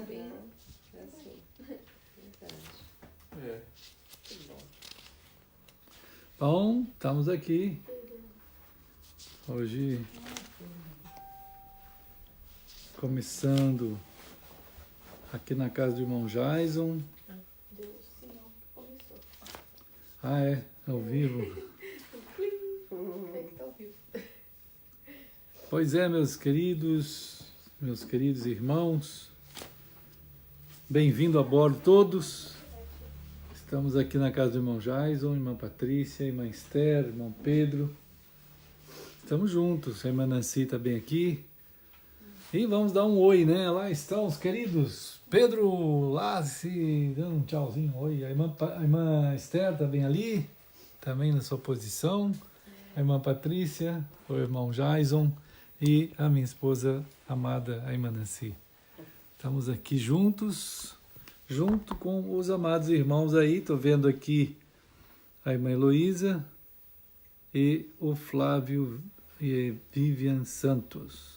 bem. É assim. Verdade. É. Que bom. Bom, estamos aqui. Hoje, começando aqui na casa do irmão Jason. Deu sinal que começou. Ah, é? Ao vivo. É que tá ao vivo. Pois é, meus queridos irmãos. Bem-vindo a bordo todos. Estamos aqui na casa do irmão Jason, irmã Patrícia, irmã Esther, irmão Pedro. Estamos juntos, a irmã Nancy está bem aqui. E vamos dar um oi, né? Lá estão os queridos Pedro lá se dando um tchauzinho, oi. A irmã Esther está bem ali, também na sua posição. A irmã Patrícia, o irmão Jason e a minha esposa amada, a irmã Nancy. Estamos aqui juntos, junto com os amados irmãos aí. Estou vendo aqui a irmã Heloísa e o Flávio e Vivian Santos.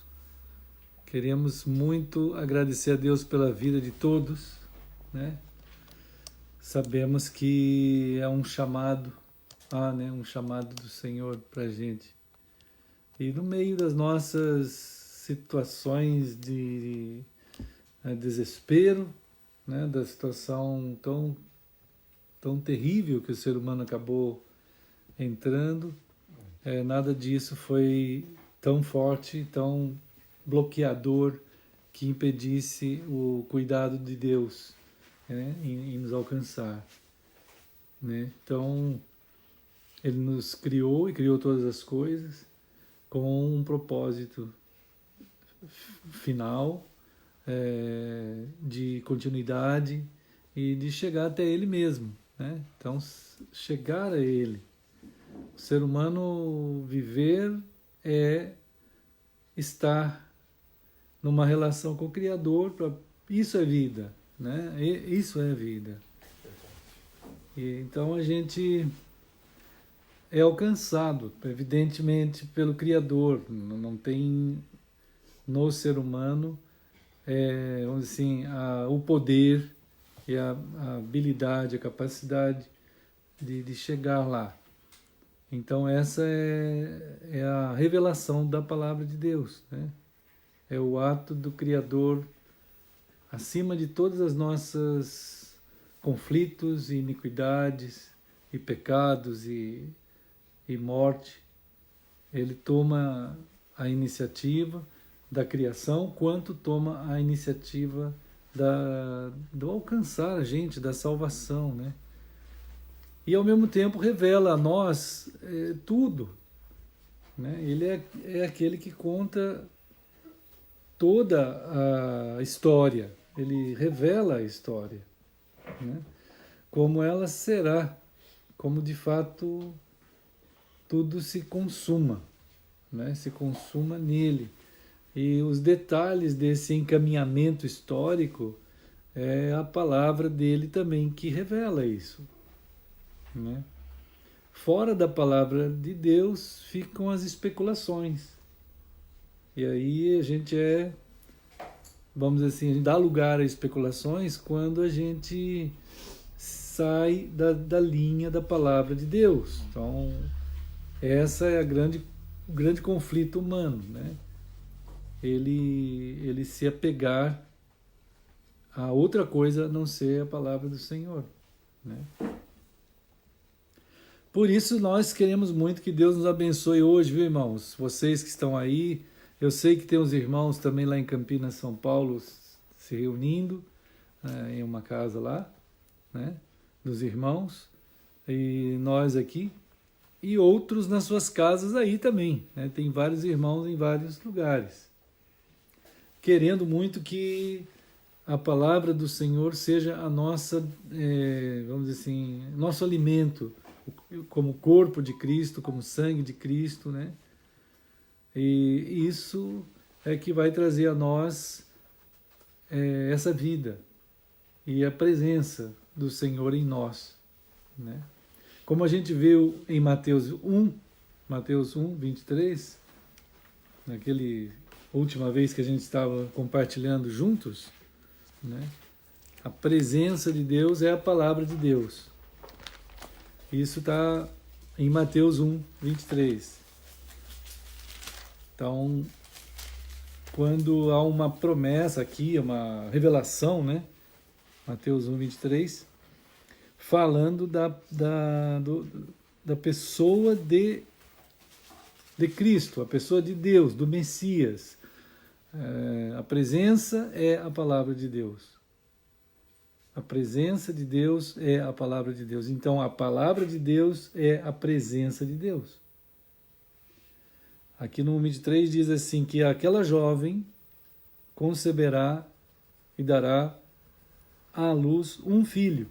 Queremos muito agradecer a Deus pela vida de todos, né? Sabemos que é um chamado, um chamado do Senhor para a gente. E no meio das nossas situações de desespero, né, da situação tão terrível que o ser humano acabou entrando, nada disso foi tão forte, tão bloqueador que impedisse o cuidado de Deus, né, em nos alcançar, né? Então, Ele nos criou e criou todas as coisas com um propósito final, de continuidade e de chegar até Ele mesmo, né? Então, chegar a Ele. O ser humano viver é estar numa relação com o Criador. Isso é vida, né? Isso é vida. E então a gente é alcançado, evidentemente, pelo Criador. Não tem no ser humano, vamos dizer assim, o poder e a habilidade, a capacidade de chegar lá. Então essa é a revelação da palavra de Deus, né? É o ato do Criador acima de todas as nossas conflitos e iniquidades e pecados e morte. Ele toma a iniciativa da criação, quanto toma a iniciativa do alcançar a gente, da salvação, né? E ao mesmo tempo revela a nós tudo, né? Ele é aquele que conta toda a história, ele revela a história, né? Como ela será, como de fato tudo se consuma, né? Se consuma nele. E os detalhes desse encaminhamento histórico é a palavra dele também que revela isso, né? Fora da palavra de Deus ficam as especulações. E aí a gente vamos dizer assim, dá lugar a especulações quando a gente sai da linha da palavra de Deus. Então, essa é o grande conflito humano, né? Ele se apegar a outra coisa a não ser a palavra do Senhor, né? Por isso nós queremos muito que Deus nos abençoe hoje, viu, irmãos? Vocês que estão aí, eu sei que tem os irmãos também lá em Campinas, São Paulo, se reunindo em uma casa lá, né, dos irmãos, e nós aqui, e outros nas suas casas aí também, né? Tem vários irmãos em vários lugares, querendo muito que a palavra do Senhor seja a nossa, vamos dizer assim, nosso alimento, como corpo de Cristo, como sangue de Cristo, né? E isso é que vai trazer a nós essa vida e a presença do Senhor em nós, né? Como a gente viu em Mateus 1, 23, última vez que a gente estava compartilhando juntos, né? A presença de Deus é a palavra de Deus. Isso está em Mateus 1, 23. Então, quando há uma promessa aqui, uma revelação, né? Mateus 1, 23, falando da pessoa de Cristo, a pessoa de Deus, do Messias. A presença é a palavra de Deus. A presença de Deus é a palavra de Deus. Então, a palavra de Deus é a presença de Deus. Aqui no 23 diz assim, que aquela jovem conceberá e dará à luz um filho.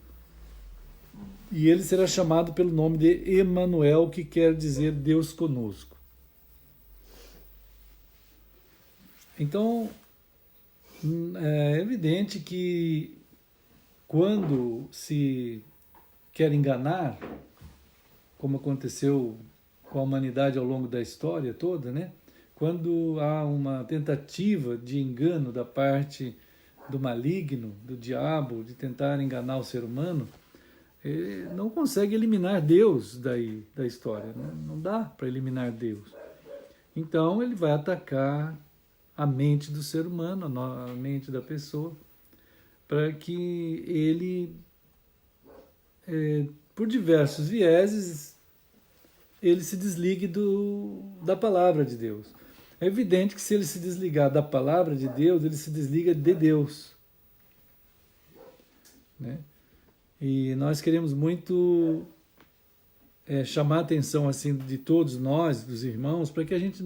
E ele será chamado pelo nome de Emanuel, que quer dizer Deus conosco. Então, é evidente que quando se quer enganar, como aconteceu com a humanidade ao longo da história toda, né? Quando há uma tentativa de engano da parte do maligno, do diabo, de tentar enganar o ser humano, ele não consegue eliminar Deus daí da história, né? Não dá para eliminar Deus. Então ele vai atacar a mente do ser humano, a mente da pessoa, para que ele, por diversos vieses, ele se desligue da palavra de Deus. É evidente que se ele se desligar da palavra de Deus, ele se desliga de Deus, né? E nós queremos muito chamar a atenção assim, de todos nós, dos irmãos, para que a gente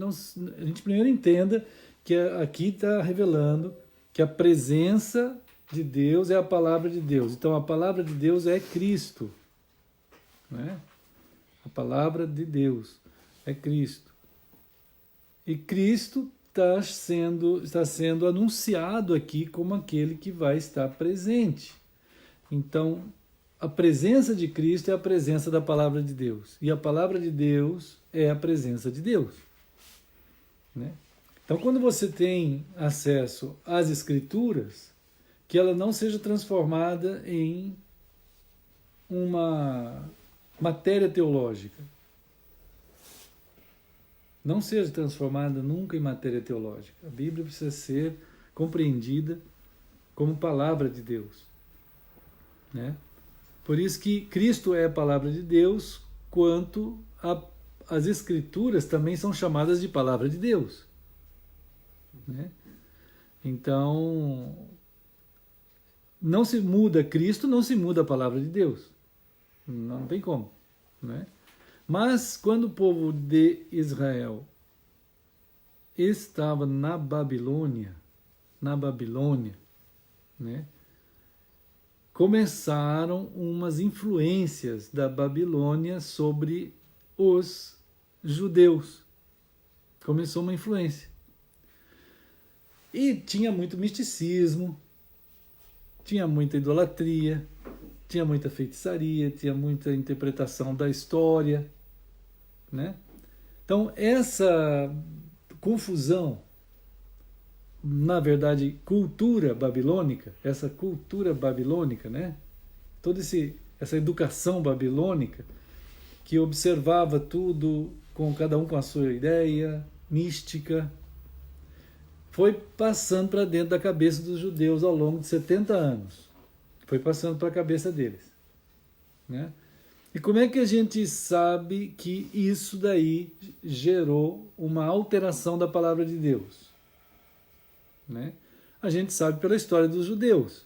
primeiro entenda que aqui está revelando que a presença de Deus é a palavra de Deus. Então a palavra de Deus é Cristo, né? A palavra de Deus é Cristo. E Cristo está sendo anunciado aqui como aquele que vai estar presente. Então, a presença de Cristo é a presença da palavra de Deus. E a palavra de Deus é a presença de Deus, né? Então, quando você tem acesso às Escrituras, que ela não seja transformada em uma matéria teológica. Não seja transformada nunca em matéria teológica. A Bíblia precisa ser compreendida como palavra de Deus, né? Por isso que Cristo é a palavra de Deus, quanto as Escrituras também são chamadas de palavra de Deus, né? Então, não se muda Cristo, não se muda a palavra de Deus. Não tem como, né? Mas quando o povo de Israel estava na Babilônia, né, começaram umas influências da Babilônia sobre os judeus. Começou uma influência. E tinha muito misticismo, tinha muita idolatria, tinha muita feitiçaria, tinha muita interpretação da história, né? Então, essa confusão, na verdade, cultura babilônica, né? Toda essa educação babilônica, que observava tudo, com cada um com a sua ideia, mística, foi passando para dentro da cabeça dos judeus ao longo de 70 anos. Foi passando para a cabeça deles, né? E como é que a gente sabe que isso daí gerou uma alteração da palavra de Deus, né? A gente sabe pela história dos judeus,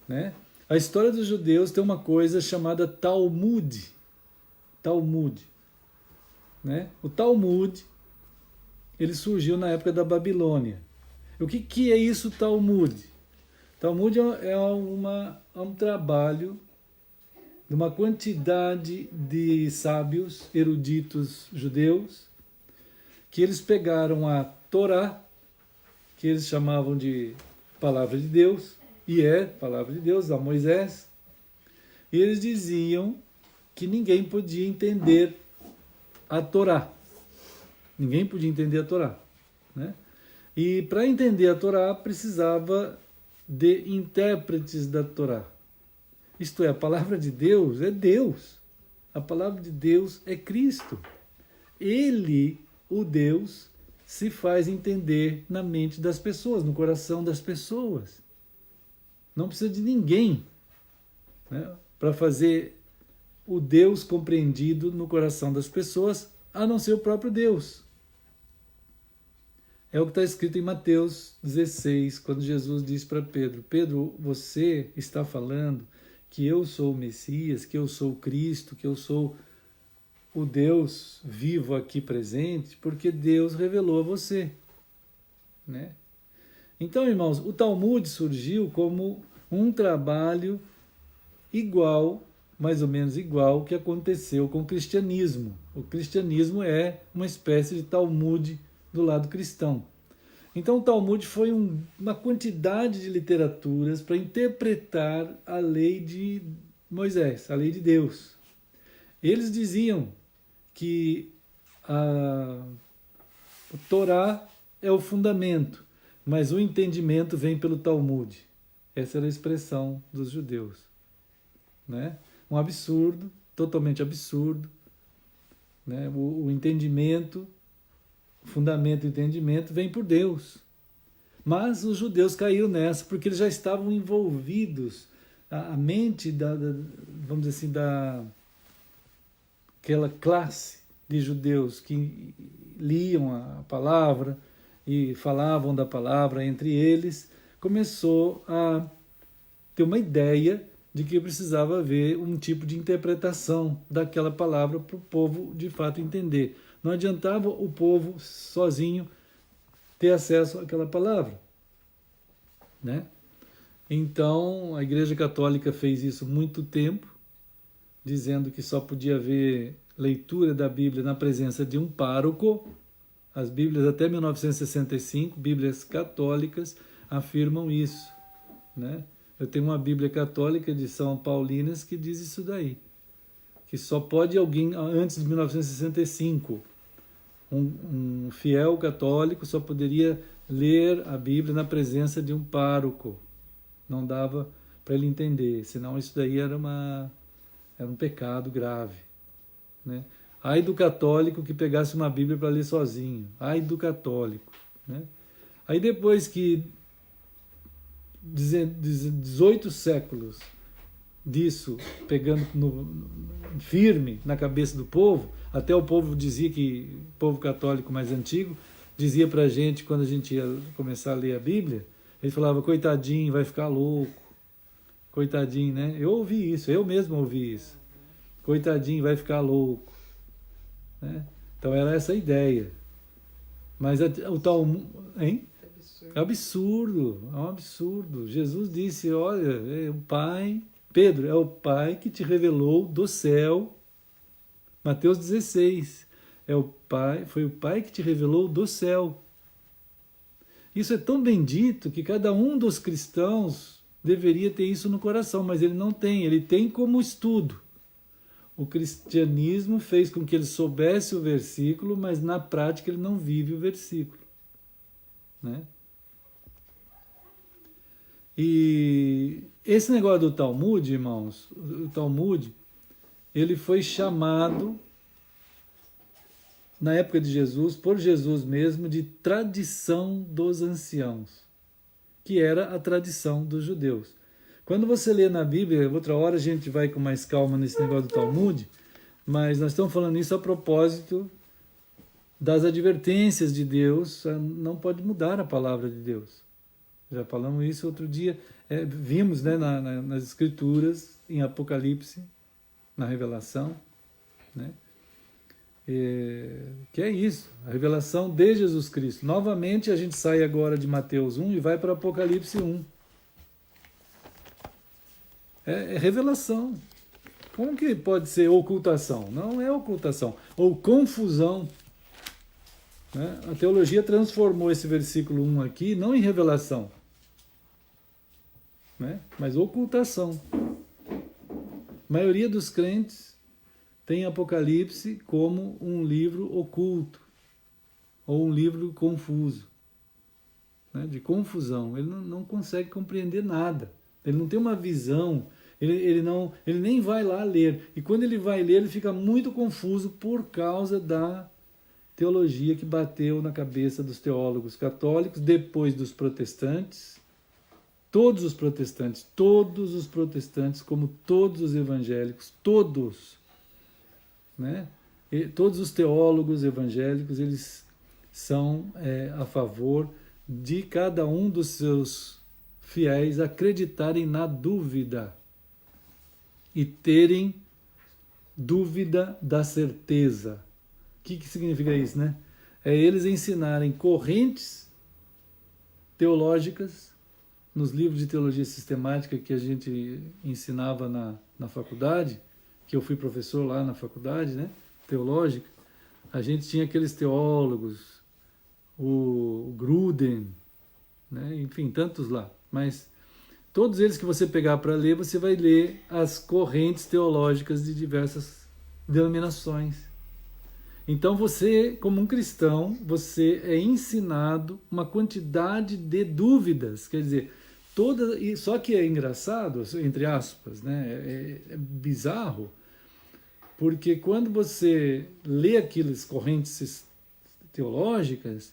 né? A história dos judeus tem uma coisa chamada Talmud, né? O Talmud, ele surgiu na época da Babilônia. O que é isso, Talmud? Talmud é um trabalho de uma quantidade de sábios, eruditos judeus, que eles pegaram a Torá, que eles chamavam de palavra de Deus, e é palavra de Deus, da Moisés, e eles diziam que ninguém podia entender a Torá. Ninguém podia entender a Torá, né? E para entender a Torá precisava de intérpretes da Torá. Isto é, a palavra de Deus é Deus. A palavra de Deus é Cristo. Ele, o Deus, se faz entender na mente das pessoas, no coração das pessoas. Não precisa de ninguém, né, para fazer o Deus compreendido no coração das pessoas, a não ser o próprio Deus. É o que está escrito em Mateus 16, quando Jesus diz para Pedro: Pedro, você está falando que eu sou o Messias, que eu sou o Cristo, que eu sou o Deus vivo aqui presente, porque Deus revelou a você, né? Então, irmãos, o Talmud surgiu como um trabalho igual, mais ou menos igual, que aconteceu com o cristianismo. O cristianismo é uma espécie de Talmud do lado cristão. Então o Talmud foi uma quantidade de literaturas para interpretar a lei de Moisés, a lei de Deus. Eles diziam que o Torá é o fundamento, mas o entendimento vem pelo Talmud. Essa era a expressão dos judeus, né? Um absurdo, totalmente absurdo, né? O entendimento, o fundamento do entendimento vem por Deus. Mas os judeus caíram nessa porque eles já estavam envolvidos, a mente vamos dizer assim, daquela classe de judeus que liam a palavra e falavam da palavra entre eles, começou a ter uma ideia de que precisava haver um tipo de interpretação daquela palavra para o povo de fato entender. Não adiantava o povo sozinho ter acesso àquela palavra, né? Então a Igreja Católica fez isso muito tempo, dizendo que só podia haver leitura da Bíblia na presença de um pároco. As Bíblias até 1965, Bíblias católicas, afirmam isso, né? Eu tenho uma Bíblia católica de São Paulinas que diz isso daí, que só pode alguém, antes de 1965, um fiel católico só poderia ler a Bíblia na presença de um pároco. Não dava para ele entender, senão isso daí era um pecado grave, né? Ai do católico que pegasse uma Bíblia para ler sozinho. Ai do católico, né? Aí depois que 18 séculos disso pegando firme na cabeça do povo, até o povo dizia que, o povo católico mais antigo, dizia pra gente, quando a gente ia começar a ler a Bíblia, ele falava: coitadinho, vai ficar louco, coitadinho, né? Eu ouvi isso, eu mesmo ouvi isso, coitadinho, vai ficar louco, né? Então era essa a ideia. Mas o tal, hein? É absurdo, é um absurdo. Jesus disse: olha, é o Pai, Pedro, é o Pai que te revelou do céu. Mateus 16, foi o Pai que te revelou do céu. Isso é tão bendito que cada um dos cristãos deveria ter isso no coração, mas ele não tem, ele tem como estudo. O cristianismo fez com que ele soubesse o versículo, mas na prática ele não vive o versículo, né? E esse negócio do Talmud, irmãos, o Talmud, ele foi chamado, na época de Jesus, por Jesus mesmo, de tradição dos anciãos, que era a tradição dos judeus. Quando você lê na Bíblia, outra hora a gente vai com mais calma nesse negócio do Talmud, mas nós estamos falando isso a propósito das advertências de Deus, não pode mudar a palavra de Deus. Já falamos isso outro dia, vimos, né, nas Escrituras, em Apocalipse, na Revelação, né, que é isso, a revelação de Jesus Cristo. Novamente a gente sai agora de Mateus 1 e vai para Apocalipse 1. É revelação. Como que pode ser ocultação? Não é ocultação, ou confusão, né? A teologia transformou esse versículo 1 aqui, não em revelação, né? Mas ocultação. A maioria dos crentes tem Apocalipse como um livro oculto, ou um livro confuso, né, de confusão. Ele não consegue compreender nada. Ele não tem uma visão, ele nem vai lá ler. E quando ele vai ler, ele fica muito confuso por causa da teologia que bateu na cabeça dos teólogos católicos, depois dos protestantes. Todos os protestantes, como todos os evangélicos, todos, né? E todos os teólogos evangélicos, eles são a favor de cada um dos seus fiéis acreditarem na dúvida e terem dúvida da certeza. O que significa isso, né? É eles ensinarem correntes teológicas nos livros de teologia sistemática que a gente ensinava na faculdade, que eu fui professor lá na faculdade, né, teológica. A gente tinha aqueles teólogos, o Gruden, né, enfim, tantos lá. Mas todos eles que você pegar para ler, você vai ler as correntes teológicas de diversas denominações. Então você, como um cristão, você é ensinado uma quantidade de dúvidas, quer dizer, só que é engraçado, entre aspas, né? É bizarro, porque quando você lê aquelas correntes teológicas,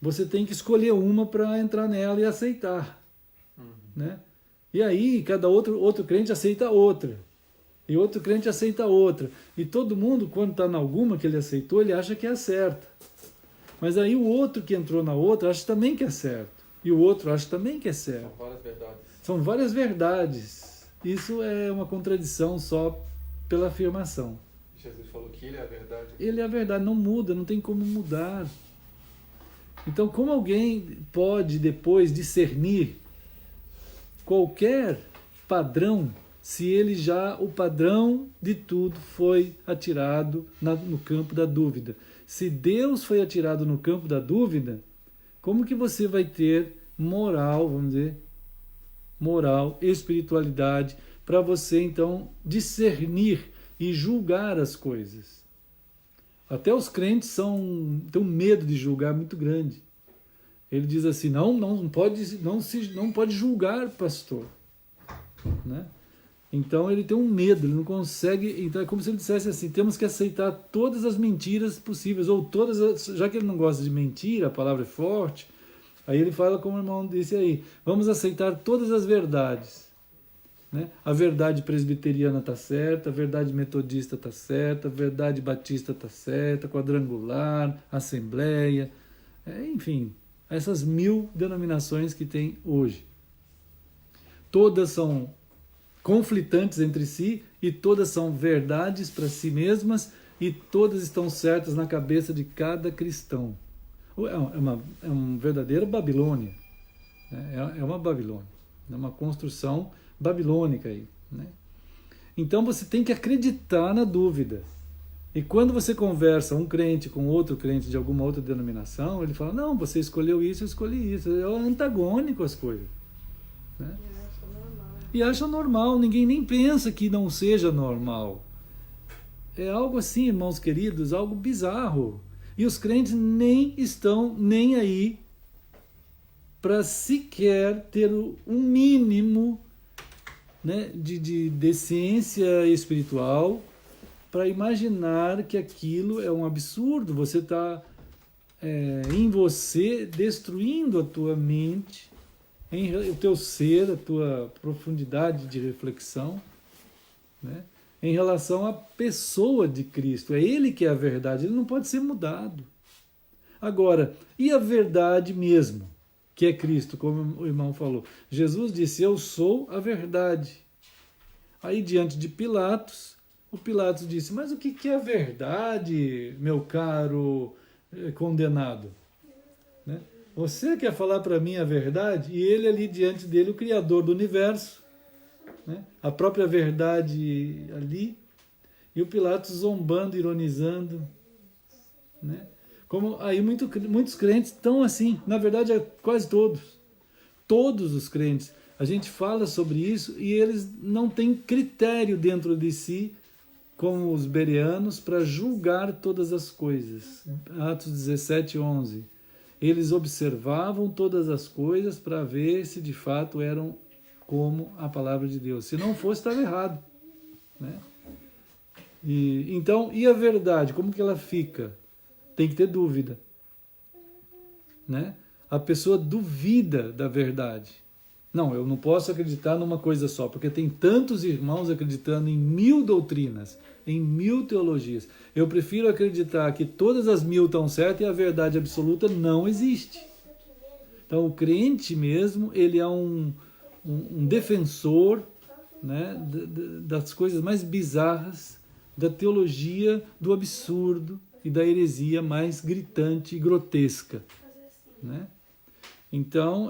você tem que escolher uma para entrar nela e aceitar, né? E aí cada outro crente aceita outra, e outro crente aceita outra, e todo mundo, quando está em alguma que ele aceitou, ele acha que é certa, mas aí o outro que entrou na outra acha também que é certo, e o outro acha também que é certo. São várias verdades. São várias verdades. Isso é uma contradição só pela afirmação. Jesus falou que ele é a verdade. Ele é a verdade, não muda, não tem como mudar. Então, como alguém pode depois discernir qualquer padrão, se o padrão de tudo foi atirado no campo da dúvida? Se Deus foi atirado no campo da dúvida, como que você vai ter moral, vamos dizer, moral, espiritualidade, para você então discernir e julgar as coisas? Até os crentes têm um medo de julgar muito grande. Ele diz assim, não pode julgar, pastor, né? Então ele tem um medo, ele não consegue. Então é como se ele dissesse assim, temos que aceitar todas as mentiras possíveis, ou já que ele não gosta de mentira, a palavra é forte, aí ele fala como o irmão disse aí, vamos aceitar todas as verdades, né? A verdade presbiteriana está certa, a verdade metodista está certa, a verdade batista está certa, quadrangular, assembleia, enfim, essas 1000 denominações que tem hoje. Todas são conflitantes entre si e todas são verdades para si mesmas e todas estão certas na cabeça de cada cristão. É uma verdadeira Babilônia, né? É uma Babilônia, é uma construção babilônica aí, né? Então você tem que acreditar na dúvida. E quando você conversa um crente com outro crente de alguma outra denominação, ele fala, não, você escolheu isso, eu escolhi isso. É antagônico as coisas, né? E acha normal, ninguém nem pensa que não seja normal. É algo assim, irmãos queridos, algo bizarro. E os crentes nem estão nem aí para sequer ter um mínimo, né, de ciência espiritual para imaginar que aquilo é um absurdo. Você está em você destruindo a tua mente, o teu ser, a tua profundidade de reflexão, né, em relação à pessoa de Cristo. É Ele que é a verdade, Ele não pode ser mudado. Agora, e a verdade mesmo, que é Cristo, como o irmão falou? Jesus disse, eu sou a verdade. Aí, diante de Pilatos, o Pilatos disse, mas o que é a verdade, meu caro condenado? Né? Você quer falar para mim a verdade? E ele ali diante dele, o Criador do universo, né? A própria verdade ali, e o Pilatos zombando, ironizando, né? Como aí muitos crentes estão assim, na verdade quase todos os crentes, a gente fala sobre isso e eles não têm critério dentro de si, como os bereanos, para julgar todas as coisas. Atos 17:11. eles observavam todas as coisas para ver se de fato eram como a palavra de Deus. Se não fosse, estava errado, né? Então, e a verdade, como que ela fica? Tem que ter dúvida, né? A pessoa duvida da verdade. Não, eu não posso acreditar numa coisa só, porque tem tantos irmãos acreditando em 1000 doutrinas, em 1000 teologias. Eu prefiro acreditar que todas as 1000 estão certas e a verdade absoluta não existe. Então, o crente mesmo, ele é um defensor, né, das coisas mais bizarras, da teologia do absurdo e da heresia mais gritante e grotesca, né? Então,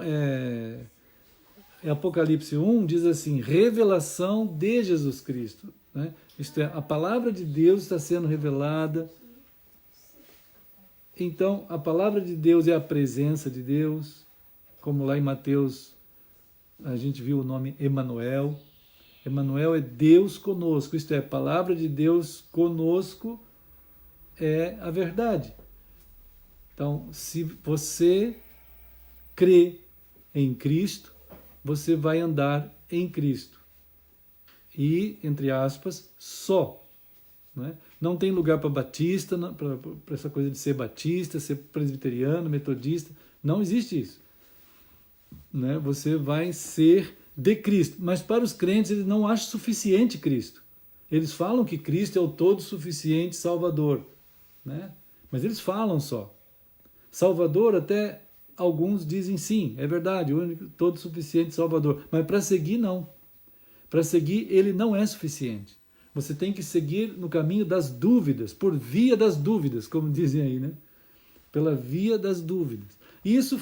Apocalipse 1 diz assim, revelação de Jesus Cristo, né? Isto é, a palavra de Deus está sendo revelada. Então, a palavra de Deus é a presença de Deus, como lá em Mateus a gente viu o nome Emanuel. Emanuel é Deus conosco, isto é, a palavra de Deus conosco é a verdade. Então, se você crê em Cristo, você vai andar em Cristo. E, entre aspas, só. Né? Não tem lugar para batista, para essa coisa de ser batista, ser presbiteriano, metodista. Não existe isso. Né? Você vai ser de Cristo. Mas para os crentes, eles não acham suficiente Cristo. Eles falam que Cristo é o todo suficiente Salvador. Né? Mas eles falam só. Salvador, até alguns dizem sim, é verdade, o único, todo suficiente Salvador. Mas para seguir, não. Para seguir, ele não é suficiente. Você tem que seguir no caminho das dúvidas, por via das dúvidas, como dizem aí, né? Pela via das dúvidas. Isso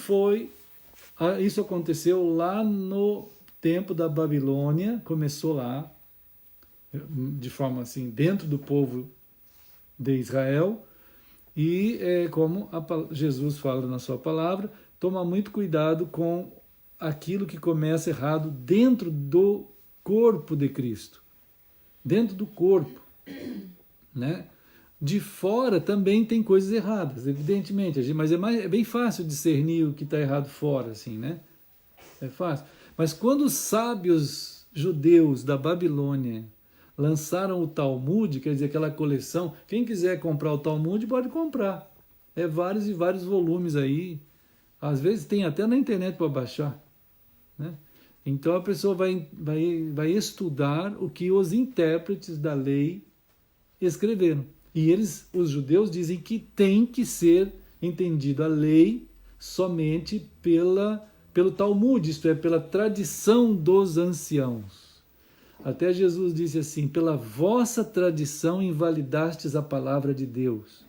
aconteceu lá no tempo da Babilônia, começou lá, de forma assim, dentro do povo de Israel, e como Jesus fala na sua palavra, toma muito cuidado com aquilo que começa errado dentro do corpo de Cristo. Dentro do corpo, né? De fora também tem coisas erradas, evidentemente, mas é bem fácil discernir o que está errado fora, assim, né? É fácil. Mas quando os sábios judeus da Babilônia lançaram o Talmud, quer dizer, aquela coleção, quem quiser comprar o Talmud pode comprar. É vários e vários volumes aí. Às vezes tem até na internet para baixar, né? Então a pessoa vai estudar o que os intérpretes da lei escreveram. E os judeus, dizem que tem que ser entendido a lei somente pelo Talmud, isto é, pela tradição dos anciãos. Até Jesus disse assim, pela vossa tradição invalidastes a palavra de Deus.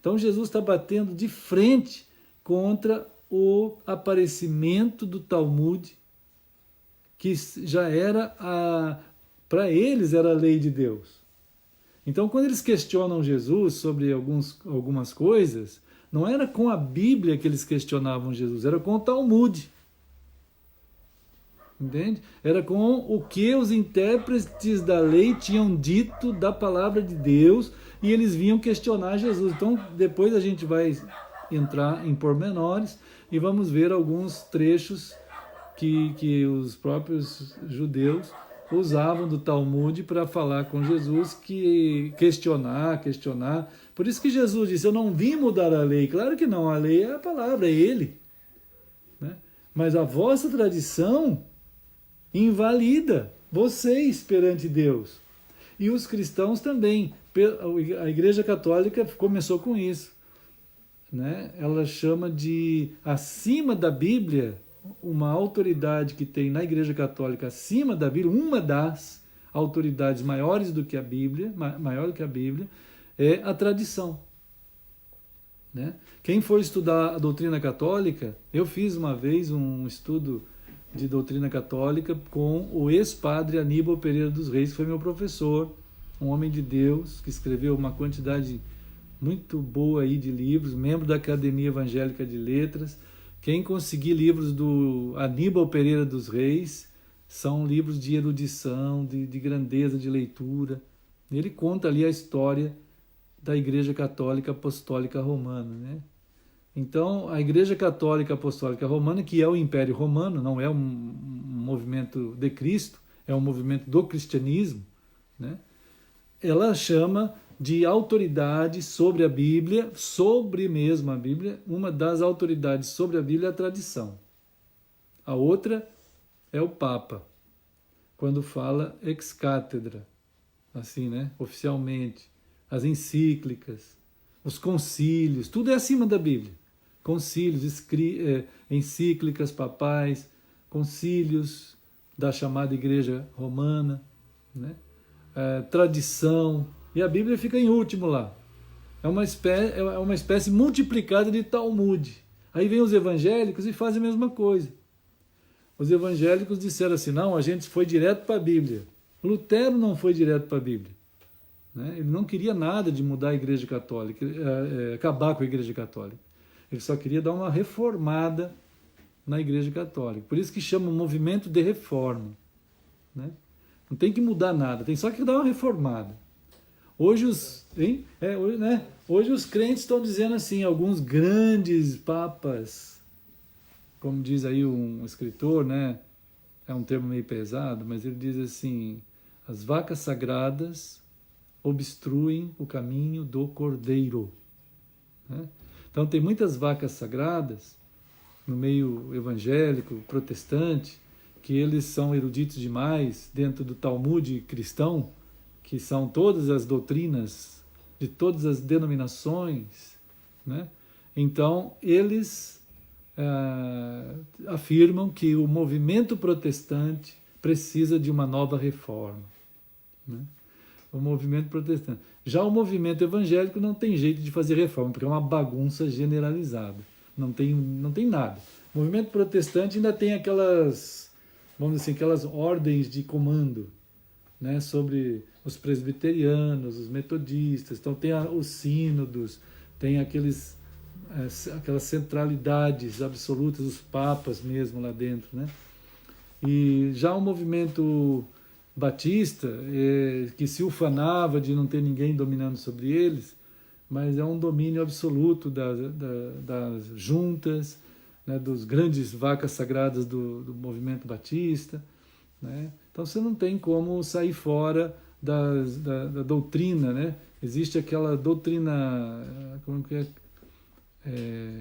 Então Jesus está batendo de frente contra o aparecimento do Talmud, que já era, para eles, era a lei de Deus. Então, quando eles questionam Jesus sobre algumas coisas, não era com a Bíblia que eles questionavam Jesus, era com o Talmud. Entende? Era com o que os intérpretes da lei tinham dito da palavra de Deus e eles vinham questionar Jesus. Então, depois a gente vai entrar em pormenores e vamos ver alguns trechos que os próprios judeus usavam do Talmud para falar com Jesus, que questionar. Por isso que Jesus disse, eu não vim mudar a lei. Claro que não, a lei é a palavra, é ele. Né? Mas a vossa tradição invalida vocês perante Deus. E os cristãos também. A Igreja Católica começou com isso. Né? Ela chama de, acima da Bíblia, uma autoridade que tem na Igreja Católica acima da Bíblia, uma das autoridades maiores do que a Bíblia, maior do que a Bíblia, é a tradição. Né? Quem for estudar a doutrina católica, eu fiz uma vez um estudo de doutrina católica com o ex-padre Aníbal Pereira dos Reis, que foi meu professor, um homem de Deus, que escreveu uma quantidade muito boa aí de livros, membro da Academia Evangélica de Letras. Quem conseguir livros do Aníbal Pereira dos Reis, são livros de erudição, de grandeza de leitura. Ele conta ali a história da Igreja Católica Apostólica Romana, né? Então, a Igreja Católica Apostólica Romana, que é o Império Romano, não é um movimento de Cristo, é um movimento do cristianismo, né? Ela chama de autoridade sobre a Bíblia, sobre mesmo a Bíblia, uma das autoridades sobre a Bíblia é a tradição. A outra é o Papa, quando fala ex cátedra, assim, né? Oficialmente, as encíclicas, os concílios, tudo é acima da Bíblia. Concílios, encíclicas papais, concílios da chamada Igreja Romana, né? Tradição, e a Bíblia fica em último lá. É uma espécie multiplicada de Talmud. Aí vem os evangélicos e fazem a mesma coisa. Os evangélicos disseram assim, não, a gente foi direto para a Bíblia. Lutero não foi direto para a Bíblia, né? Ele não queria nada de mudar a Igreja Católica, acabar com a Igreja Católica. Ele só queria dar uma reformada na Igreja Católica. Por isso que chama movimento de reforma, né? Não tem que mudar nada, tem só que dar uma reformada. Hoje hoje os crentes estão dizendo assim, alguns grandes papas, como diz aí um escritor, né? É um termo meio pesado, mas ele diz assim, as vacas sagradas obstruem o caminho do cordeiro, né? Então tem muitas vacas sagradas no meio evangélico, protestante, que eles são eruditos demais dentro do Talmud cristão, que são todas as doutrinas de todas as denominações, né? Então eles afirmam que o movimento protestante precisa de uma nova reforma, né? O movimento protestante. Já o movimento evangélico não tem jeito de fazer reforma, porque é uma bagunça generalizada. Não tem nada. O movimento protestante ainda tem aquelas, vamos dizer assim, aquelas ordens de comando, né, sobre os presbiterianos, os metodistas. Então tem os sínodos, tem aquelas centralidades absolutas, os papas mesmo lá dentro, né? E já o movimento batista, que se ufanava de não ter ninguém dominando sobre eles, mas é um domínio absoluto das juntas, né, dos grandes vacas sagradas do movimento batista, né? Então você não tem como sair fora da doutrina, né? Existe aquela doutrina, como que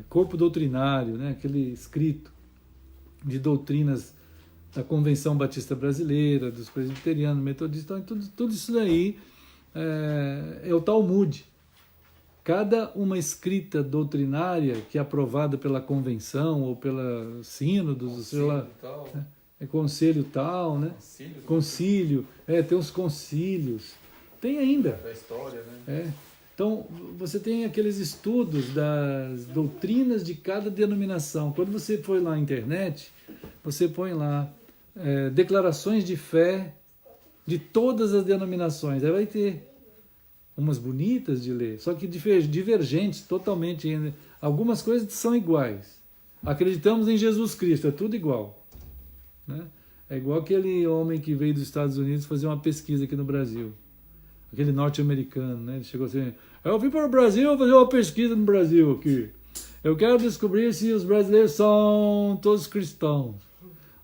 corpo doutrinário, né? Aquele escrito de doutrinas da Convenção Batista Brasileira, dos presbiterianos, metodistas, então, tudo isso daí é o Talmud. Cada uma escrita doutrinária que é aprovada pela convenção ou pela sínodos, sei lá, conselho tal, né? Concílio, tem os concílios, tem ainda. Da história, né? Então, você tem aqueles estudos das doutrinas de cada denominação. Quando você for lá na internet, você põe lá declarações de fé de todas as denominações. Aí vai ter umas bonitas de ler, só que divergentes totalmente. Algumas coisas são iguais. Acreditamos em Jesus Cristo, é tudo igual, né? É igual aquele homem que veio dos Estados Unidos fazer uma pesquisa aqui no Brasil. Aquele norte-americano, né? Ele chegou assim, eu vim para o Brasil fazer uma pesquisa no Brasil aqui. Eu quero descobrir se os brasileiros são todos cristãos.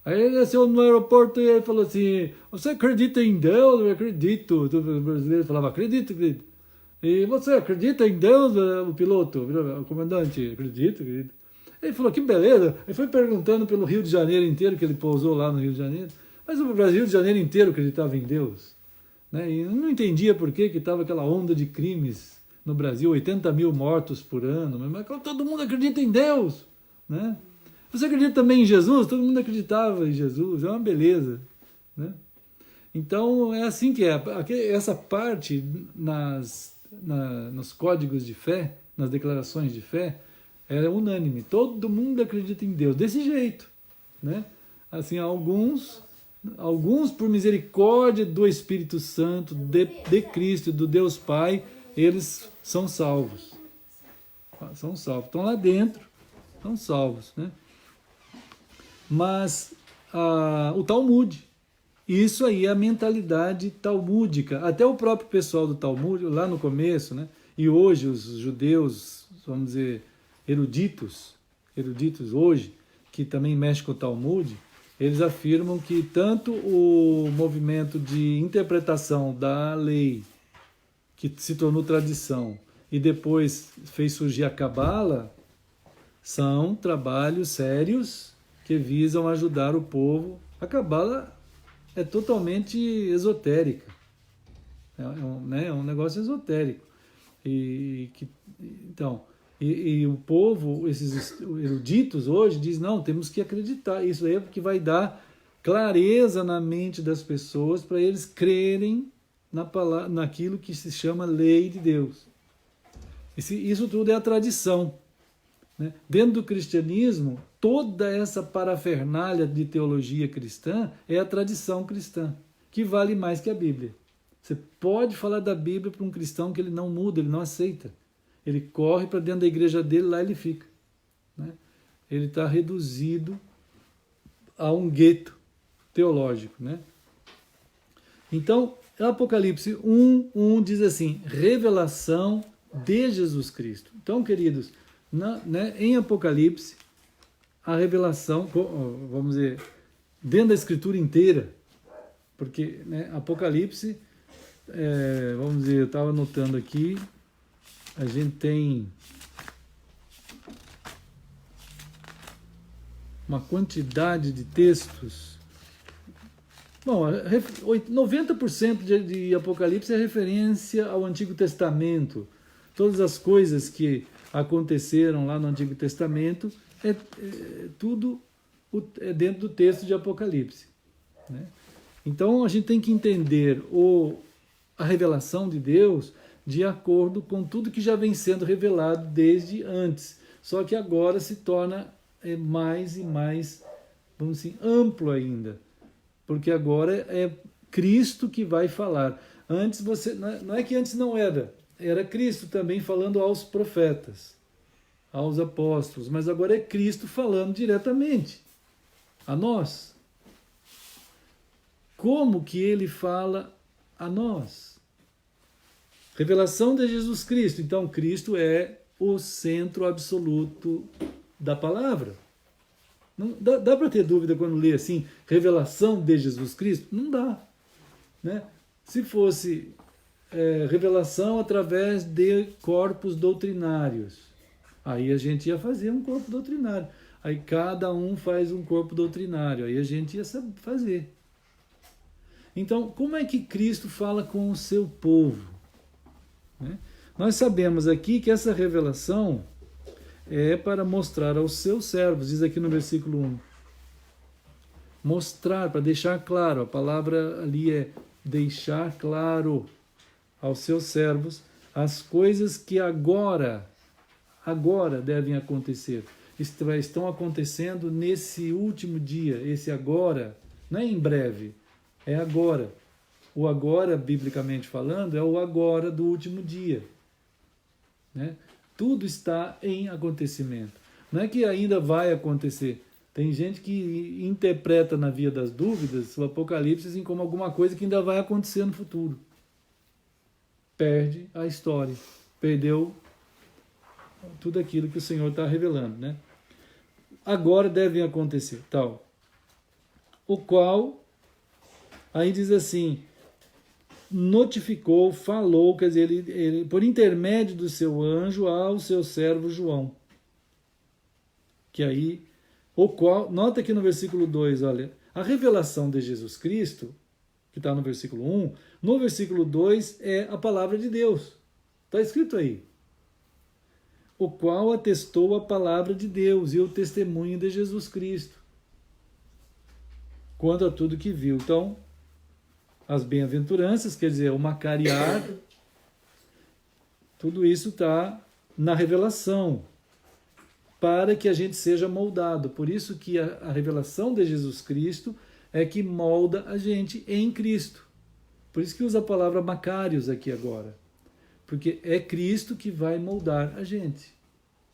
Aí ele desceu no aeroporto e ele falou assim, você acredita em Deus? Eu acredito. O brasileiro falava, acredito. E você acredita em Deus, o piloto, o comandante? Acredito. Ele falou, que beleza. Ele foi perguntando pelo Rio de Janeiro inteiro, que ele pousou lá no Rio de Janeiro. Mas o Rio de Janeiro inteiro acreditava em Deus, né? E não entendia por que estava aquela onda de crimes no Brasil, 80 mil mortos por ano. Mas todo mundo acredita em Deus, né? Você acredita também em Jesus? Todo mundo acreditava em Jesus, é uma beleza, né? Então é assim que é. Essa parte nos códigos de fé, nas declarações de fé, é unânime. Todo mundo acredita em Deus, desse jeito, né? Assim, alguns por misericórdia do Espírito Santo, de Cristo, do Deus Pai, eles são salvos. São salvos. Estão lá dentro, são salvos, né? Mas o Talmud, isso aí é a mentalidade talmúdica. Até o próprio pessoal do Talmud, lá no começo, né? E hoje os judeus, vamos dizer, eruditos hoje, que também mexe com o Talmud, eles afirmam que tanto o movimento de interpretação da lei, que se tornou tradição, e depois fez surgir a Cabala, são trabalhos sérios que visam ajudar o povo. A Cabala é totalmente esotérica, é um negócio esotérico. Então, o povo, esses eruditos hoje, diz, não, temos que acreditar. Isso aí é porque vai dar clareza na mente das pessoas para eles crerem naquilo que se chama lei de Deus. Isso tudo é a tradição. Né? Dentro do cristianismo, toda essa parafernália de teologia cristã é a tradição cristã, que vale mais que a Bíblia. Você pode falar da Bíblia para um cristão que ele não muda, ele não aceita. Ele corre para dentro da igreja dele, lá ele fica. Né? Ele está reduzido a um gueto teológico. Né? Então, Apocalipse 1 diz assim, revelação de Jesus Cristo. Então, queridos, em Apocalipse, a revelação, vamos dizer, dentro da Escritura inteira, porque Apocalipse, vamos dizer, eu estava anotando aqui, a gente tem uma quantidade de textos. Bom, 90% de Apocalipse é referência ao Antigo Testamento. Todas as coisas que aconteceram lá no Antigo Testamento, tudo é dentro do texto de Apocalipse. Né? Então a gente tem que entender a revelação de Deus de acordo com tudo que já vem sendo revelado desde antes. Só que agora se torna mais e mais, vamos dizer, amplo ainda. Porque agora é Cristo que vai falar. Antes não é que antes não era Cristo também falando aos profetas, aos apóstolos, mas agora é Cristo falando diretamente a nós. Como que ele fala a nós? Revelação de Jesus Cristo. Então, Cristo é o centro absoluto da palavra. Não, dá para ter dúvida quando lê assim, revelação de Jesus Cristo? Não dá. Né? Se fosse revelação através de corpos doutrinários, aí a gente ia fazer um corpo doutrinário. Aí cada um faz um corpo doutrinário, aí a gente ia fazer. Então, como é que Cristo fala com o seu povo? Né? Nós sabemos aqui que essa revelação é para mostrar aos seus servos, diz aqui no versículo 1. Mostrar, para deixar claro, a palavra ali é deixar claro aos seus servos as coisas que agora devem acontecer. Estão acontecendo nesse último dia, esse agora, não é em breve, é agora. O agora, biblicamente falando, é o agora do último dia. Né? Tudo está em acontecimento. Não é que ainda vai acontecer. Tem gente que interpreta na via das dúvidas o Apocalipse assim, como alguma coisa que ainda vai acontecer no futuro. Perde a história. Perdeu tudo aquilo que o Senhor está revelando. Né? Agora devem acontecer. Tal. O qual, aí diz assim, notificou, falou, quer dizer, ele por intermédio do seu anjo ao seu servo João. Que aí, o qual, nota aqui no versículo 2, olha, a revelação de Jesus Cristo, que está no versículo 1, no versículo 2 é a palavra de Deus. Está escrito aí. O qual atestou a palavra de Deus e o testemunho de Jesus Cristo. Quanto a tudo que viu. Então, as bem-aventuranças, quer dizer, o macariar, tudo isso está na revelação, para que a gente seja moldado. Por isso que a revelação de Jesus Cristo é que molda a gente em Cristo. Por isso que usa a palavra macários aqui agora. Porque é Cristo que vai moldar a gente.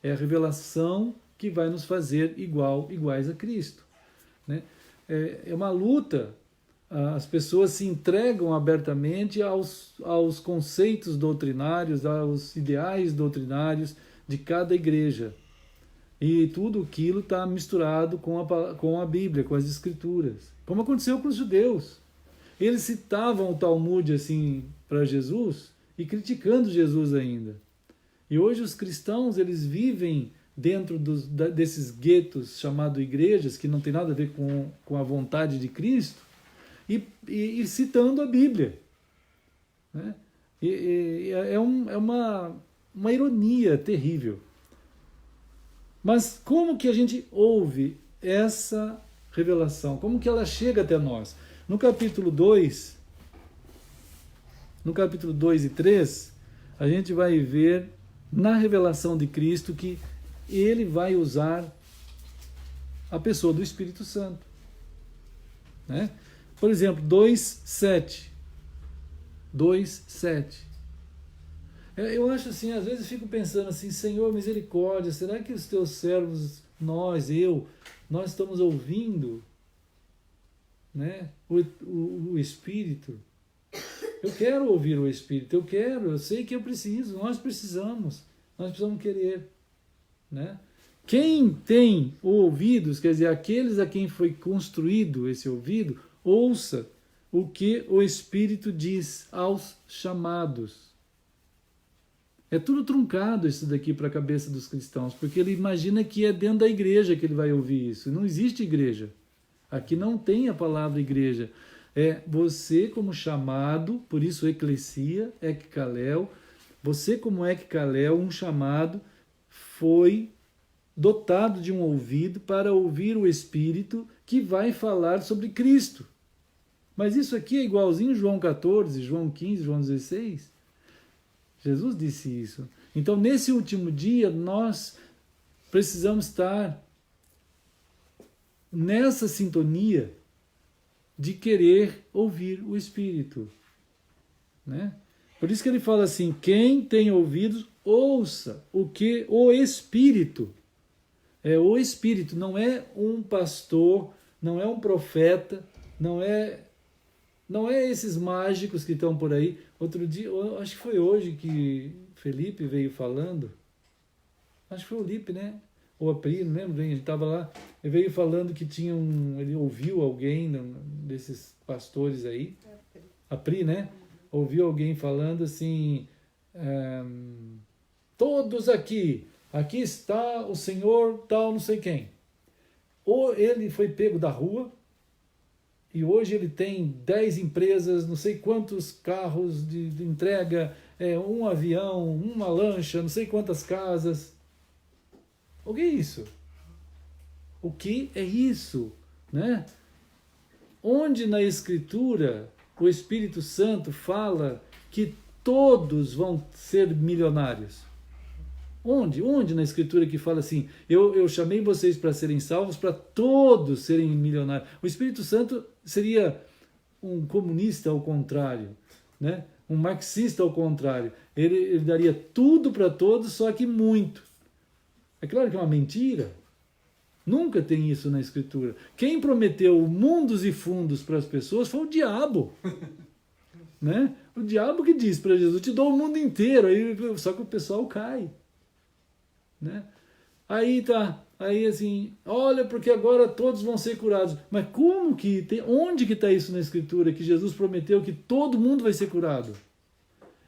É a revelação que vai nos fazer iguais a Cristo. Né? É uma luta. As pessoas se entregam abertamente aos conceitos doutrinários, aos ideais doutrinários de cada igreja. E tudo aquilo está misturado com a Bíblia, com as Escrituras. Como aconteceu com os judeus. Eles citavam o Talmud assim para Jesus e criticando Jesus ainda. E hoje os cristãos, eles vivem dentro desses guetos chamados igrejas, que não tem nada a ver com a vontade de Cristo, e citando a Bíblia. Né? É uma ironia terrível. Mas como que a gente ouve essa revelação? Como que ela chega até nós? No capítulo 2 e 3, a gente vai ver na revelação de Cristo que ele vai usar a pessoa do Espírito Santo. Né? Por exemplo, 2:7. Eu acho assim, às vezes eu fico pensando assim, Senhor, misericórdia, será que os teus servos, nós estamos ouvindo, né, o Espírito? Eu quero ouvir o Espírito, eu sei que eu preciso, nós precisamos querer. Né? Quem tem ouvidos, quer dizer, aqueles a quem foi construído esse ouvido, ouça o que o Espírito diz aos chamados. É tudo truncado isso daqui para a cabeça dos cristãos, porque ele imagina que é dentro da igreja que ele vai ouvir isso. Não existe igreja. Aqui não tem a palavra igreja. É você como chamado, por isso eclesia, ekkalel, você como ekkalel, um chamado, foi dotado de um ouvido para ouvir o Espírito que vai falar sobre Cristo. Mas isso aqui é igualzinho João 14, João 15, João 16. Jesus disse isso. Então, nesse último dia, nós precisamos estar nessa sintonia de querer ouvir o Espírito. Né? Por isso que ele fala assim, quem tem ouvidos, ouça o que o Espírito. É o Espírito, não é um pastor, não é um profeta, não é esses mágicos que estão por aí. Outro dia, acho que foi hoje que Felipe veio falando, acho que foi o Lipe, né? Ou a Pri, não lembro bem, a gente estava lá, ele veio falando que ele ouviu alguém desses pastores aí, a Pri, né? Ouviu alguém falando assim, todos aqui está o Senhor tal, não sei quem. Ou ele foi pego da rua, e hoje ele tem 10 empresas, não sei quantos carros de entrega, um avião, uma lancha, não sei quantas casas. O que é isso? O que é isso? Né? Onde na Escritura o Espírito Santo fala que todos vão ser milionários? Onde na Escritura que fala assim, eu chamei vocês para serem salvos, para todos serem milionários? O Espírito Santo seria um comunista ao contrário, né? Um marxista ao contrário. Ele daria tudo para todos, só que muito. É claro que é uma mentira. Nunca tem isso na Escritura. Quem prometeu mundos e fundos para as pessoas foi o diabo. Né? O diabo que diz para Jesus, te dou o mundo inteiro, só que o pessoal cai. Né? Aí assim, olha, porque agora todos vão ser curados. Mas como que tem? Onde que está isso na Escritura? Que Jesus prometeu que todo mundo vai ser curado.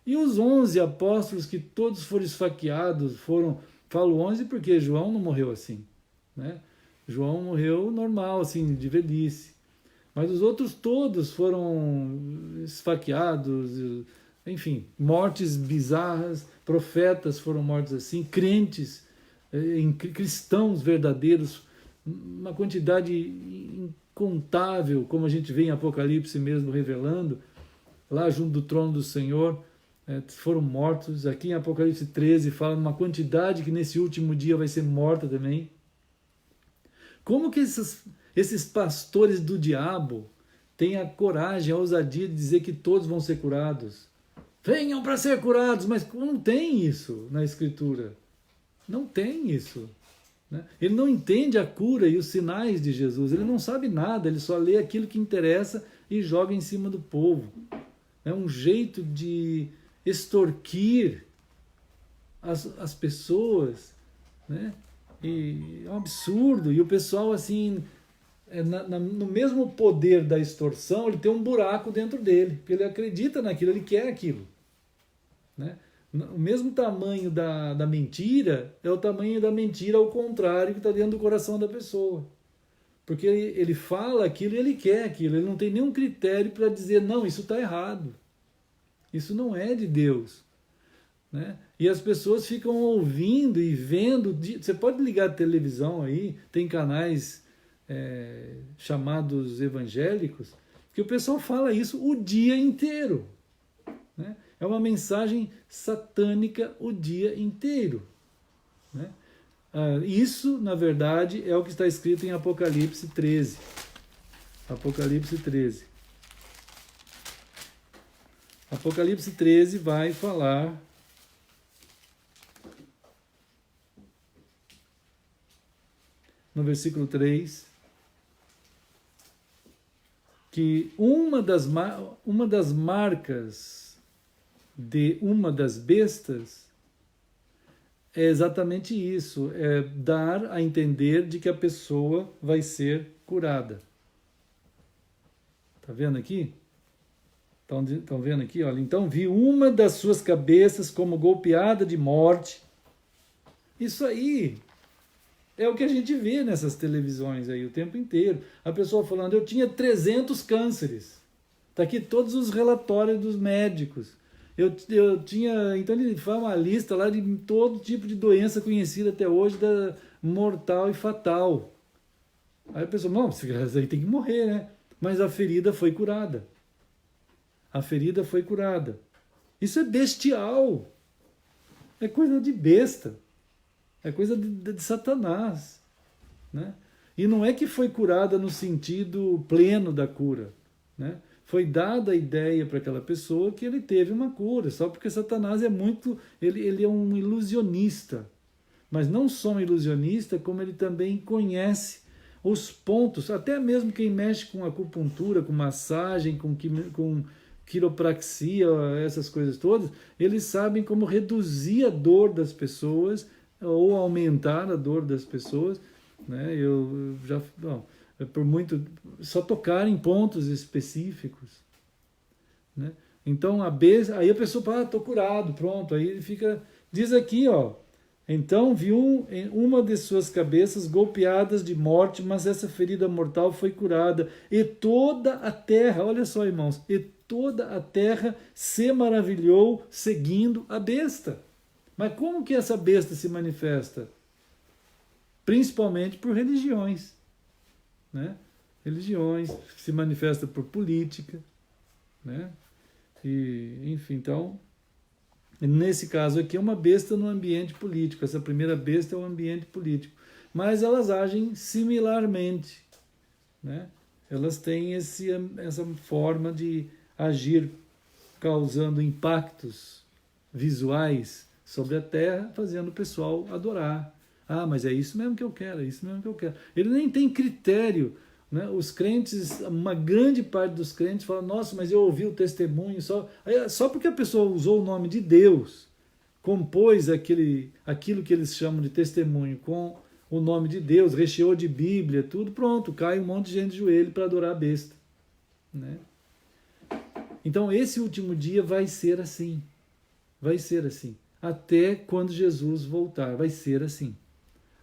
E os 11 apóstolos que todos foram esfaqueados, falo 11 porque João não morreu assim. Né? João morreu normal, assim, de velhice. Mas os outros todos foram esfaqueados, enfim, mortes bizarras, profetas foram mortos assim, crentes, cristãos verdadeiros, uma quantidade incontável, como a gente vê em Apocalipse mesmo revelando, lá junto do trono do Senhor, foram mortos. Aqui em Apocalipse 13 fala uma quantidade que nesse último dia vai ser morta também. Como que esses pastores do diabo têm a coragem, a ousadia de dizer que todos vão ser curados? Venham para ser curados, mas não tem isso na Escritura. Não tem isso. Né? Ele não entende a cura e os sinais de Jesus. Ele não sabe nada, ele só lê aquilo que interessa e joga em cima do povo. É um jeito de extorquir as pessoas, né? E é um absurdo. E o pessoal, assim, no mesmo poder da extorsão, ele tem um buraco dentro dele. Porque ele acredita naquilo, ele quer aquilo. Né? O mesmo tamanho da mentira é o tamanho da mentira ao contrário que está dentro do coração da pessoa. Porque ele fala aquilo e ele quer aquilo. Ele não tem nenhum critério para dizer, não, isso está errado. Isso não é de Deus. Né? E as pessoas ficam ouvindo e vendo. Você pode ligar a televisão aí, tem canais chamados evangélicos, que o pessoal fala isso o dia inteiro. Né? É uma mensagem satânica o dia inteiro. Né? Isso, na verdade, é o que está escrito em Apocalipse 13. Apocalipse 13. Apocalipse 13 vai falar no versículo 3 que uma das marcas de uma das bestas é exatamente isso, é dar a entender de que a pessoa vai ser curada. Tá vendo aqui? Estão vendo aqui? Olha, então vi uma das suas cabeças como golpeada de morte. Isso aí é o que a gente vê nessas televisões aí o tempo inteiro. A pessoa falando, eu tinha 300 cânceres. Está aqui todos os relatórios dos médicos. Eu tinha... Então ele faz uma lista lá de todo tipo de doença conhecida até hoje, da mortal e fatal. Aí a pessoa, não, isso aí tem que morrer, né? Mas a ferida foi curada. A ferida foi curada. Isso é bestial. É coisa de besta. É coisa de Satanás. Né? E não é que foi curada no sentido pleno da cura. Né? Foi dada a ideia para aquela pessoa que ele teve uma cura, só porque Satanás é muito... Ele é um ilusionista. Mas não só um ilusionista, como ele também conhece os pontos, até mesmo quem mexe com acupuntura, com massagem, com quiropraxia, essas coisas todas, eles sabem como reduzir a dor das pessoas ou aumentar a dor das pessoas. Né? Eu já... Bom, por muito, só tocar em pontos específicos. Né? Então, aí a pessoa fala, estou curado, pronto. Aí ele fica... Diz aqui, ó, então viu uma de suas cabeças golpeadas de morte, mas essa ferida mortal foi curada. E toda a terra, olha só, irmãos, e toda a terra se maravilhou seguindo a besta. Mas como que essa besta se manifesta? Principalmente por religiões. Né? Religiões, se manifesta por política. Né? E, enfim, então... Nesse caso aqui é uma besta no ambiente político. Essa primeira besta é o ambiente político. Mas elas agem similarmente. Né? Elas têm essa forma de agir, causando impactos visuais sobre a terra, fazendo o pessoal adorar. Ah, mas é isso mesmo que eu quero, é isso mesmo que eu quero. Ele nem tem critério. Né? Os crentes, uma grande parte dos crentes fala, nossa, mas eu ouvi o testemunho, só porque a pessoa usou o nome de Deus, compôs aquilo que eles chamam de testemunho com o nome de Deus, recheou de Bíblia, tudo, pronto, cai um monte de gente de joelho para adorar a besta. Né? Então esse último dia vai ser assim, até quando Jesus voltar, vai ser assim.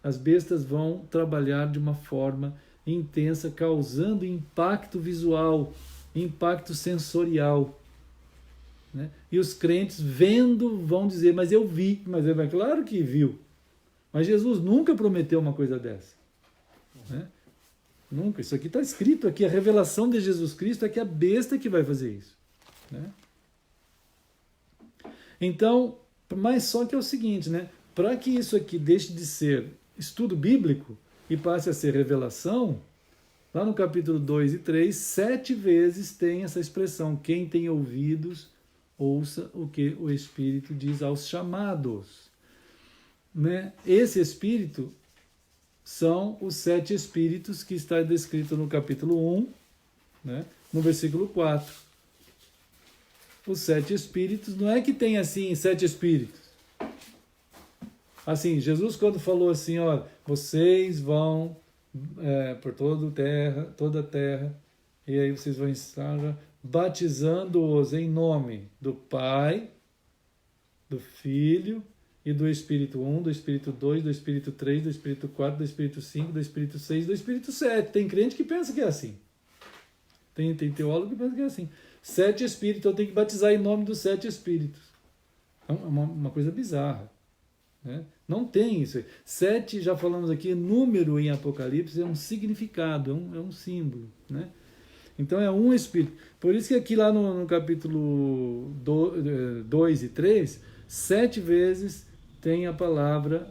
As bestas vão trabalhar de uma forma intensa, causando impacto visual, impacto sensorial. Né? E os crentes vendo vão dizer, mas eu vi, mas é claro que viu. Mas Jesus nunca prometeu uma coisa dessa. Né? Nunca. Isso aqui está escrito aqui, a revelação de Jesus Cristo é que a besta que vai fazer isso. Né? Então, mas só que é o seguinte, né? Para que isso aqui deixe de ser estudo bíblico e passe a ser revelação, lá no capítulo 2 e 3, 7 vezes tem essa expressão, quem tem ouvidos, ouça o que o Espírito diz aos chamados. Né? Esse Espírito são os 7 Espíritos que está descrito no capítulo 1, né? No versículo 4. Os 7 Espíritos, não é que tem assim 7 Espíritos. Assim, Jesus quando falou assim, ó, vocês vão por toda a terra, e aí vocês vão estar batizando-os em nome do Pai, do Filho e do Espírito 1, do Espírito 2, do Espírito 3, do Espírito 4, do Espírito 5, do Espírito 6, do Espírito 7. Tem crente que pensa que é assim. Tem teólogo que pensa que é assim. 7 Espíritos, eu tenho que batizar em nome dos 7 Espíritos. É uma coisa bizarra. Né? Não tem isso. 7, já falamos aqui, número em Apocalipse é um significado, é um símbolo. Né? Então é um Espírito. Por isso que aqui lá no capítulo 2 e 3, 7 vezes tem a palavra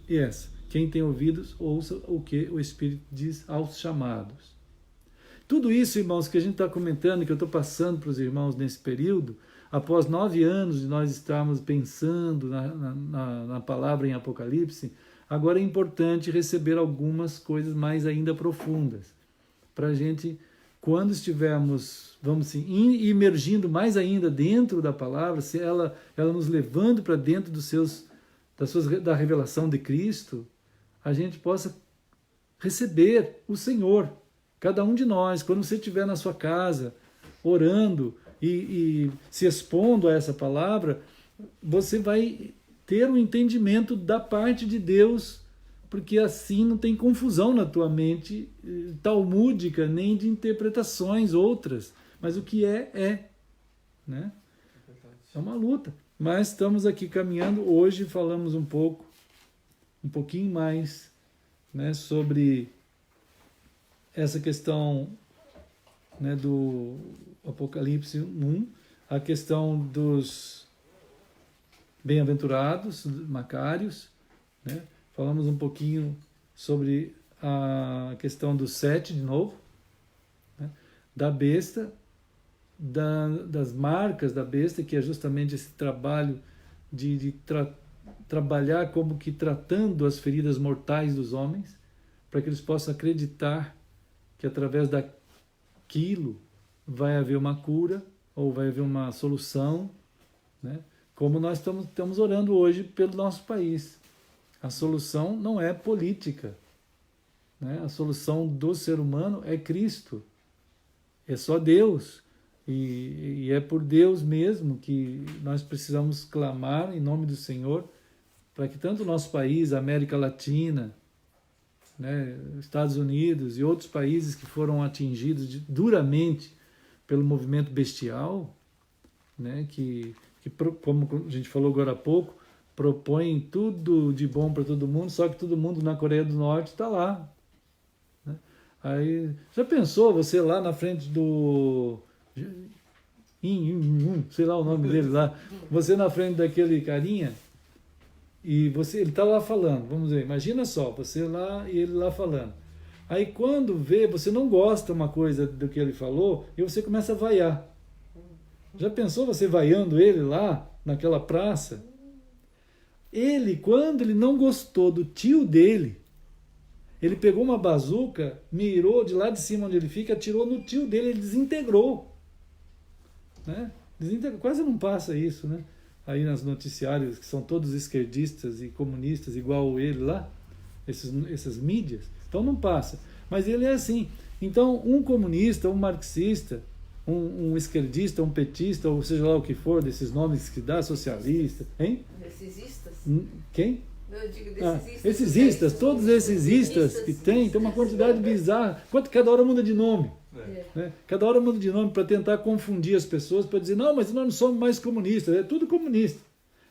essa. Quem tem ouvidos, ouça o que o Espírito diz aos chamados. Tudo isso, irmãos, que a gente está comentando, que eu estou passando para os irmãos nesse período, após 9 anos de nós estarmos pensando na palavra em Apocalipse, agora é importante receber algumas coisas mais ainda profundas, para a gente, quando estivermos, vamos assim, imergindo mais ainda dentro da palavra, se ela nos levando para dentro da revelação de Cristo, a gente possa receber o Senhor. Cada um de nós, quando você estiver na sua casa, orando e se expondo a essa palavra, você vai ter um entendimento da parte de Deus, porque assim não tem confusão na tua mente talmúdica, nem de interpretações outras. Mas o que é. Né? É uma luta. Mas estamos aqui caminhando. Hoje falamos um pouquinho mais, né, sobre essa questão, né, do Apocalipse 1, a questão dos bem-aventurados, macários, né? Falamos um pouquinho sobre a questão do 7 de novo, né? Da besta, das marcas da besta, que é justamente esse trabalho de trabalhar como que tratando as feridas mortais dos homens, para que eles possam acreditar que através daquilo vai haver uma cura ou vai haver uma solução, né? Como nós estamos orando hoje pelo nosso país. A solução não é política, né? A solução do ser humano é Cristo, é só Deus, e é por Deus mesmo que nós precisamos clamar em nome do Senhor, para que tanto o nosso país, a América Latina, né, Estados Unidos e outros países que foram atingidos duramente pelo movimento bestial, né, que como a gente falou agora há pouco, propõe tudo de bom para todo mundo, só que todo mundo na Coreia do Norte está lá. Né? Aí, já pensou você lá na frente do... sei lá o nome dele lá, você na frente daquele carinha, e ele está lá falando, vamos ver, imagina só, você lá e ele lá falando. Aí quando vê, você não gosta uma coisa do que ele falou, e você começa a vaiar. Já pensou você vaiando ele lá, naquela praça? Ele, quando ele não gostou do tio dele, ele pegou uma bazuca, mirou de lá de cima onde ele fica, atirou no tio dele, ele desintegrou. Né? Quase não passa isso, né? Aí nas noticiários, que são todos esquerdistas e comunistas, igual ele lá, essas mídias, então não passa. Mas ele é assim. Então, um comunista, um marxista, um esquerdista, um petista, ou seja lá o que for, desses nomes que dá, socialista, hein? Decisistas? Quem? Eu digo decisistas. Esses todos esses istas que tem uma quantidade bizarra. Cada hora muda de nome. Né? Cada hora muda de nome para tentar confundir as pessoas, para dizer, não, mas nós não somos mais comunistas, é tudo comunista,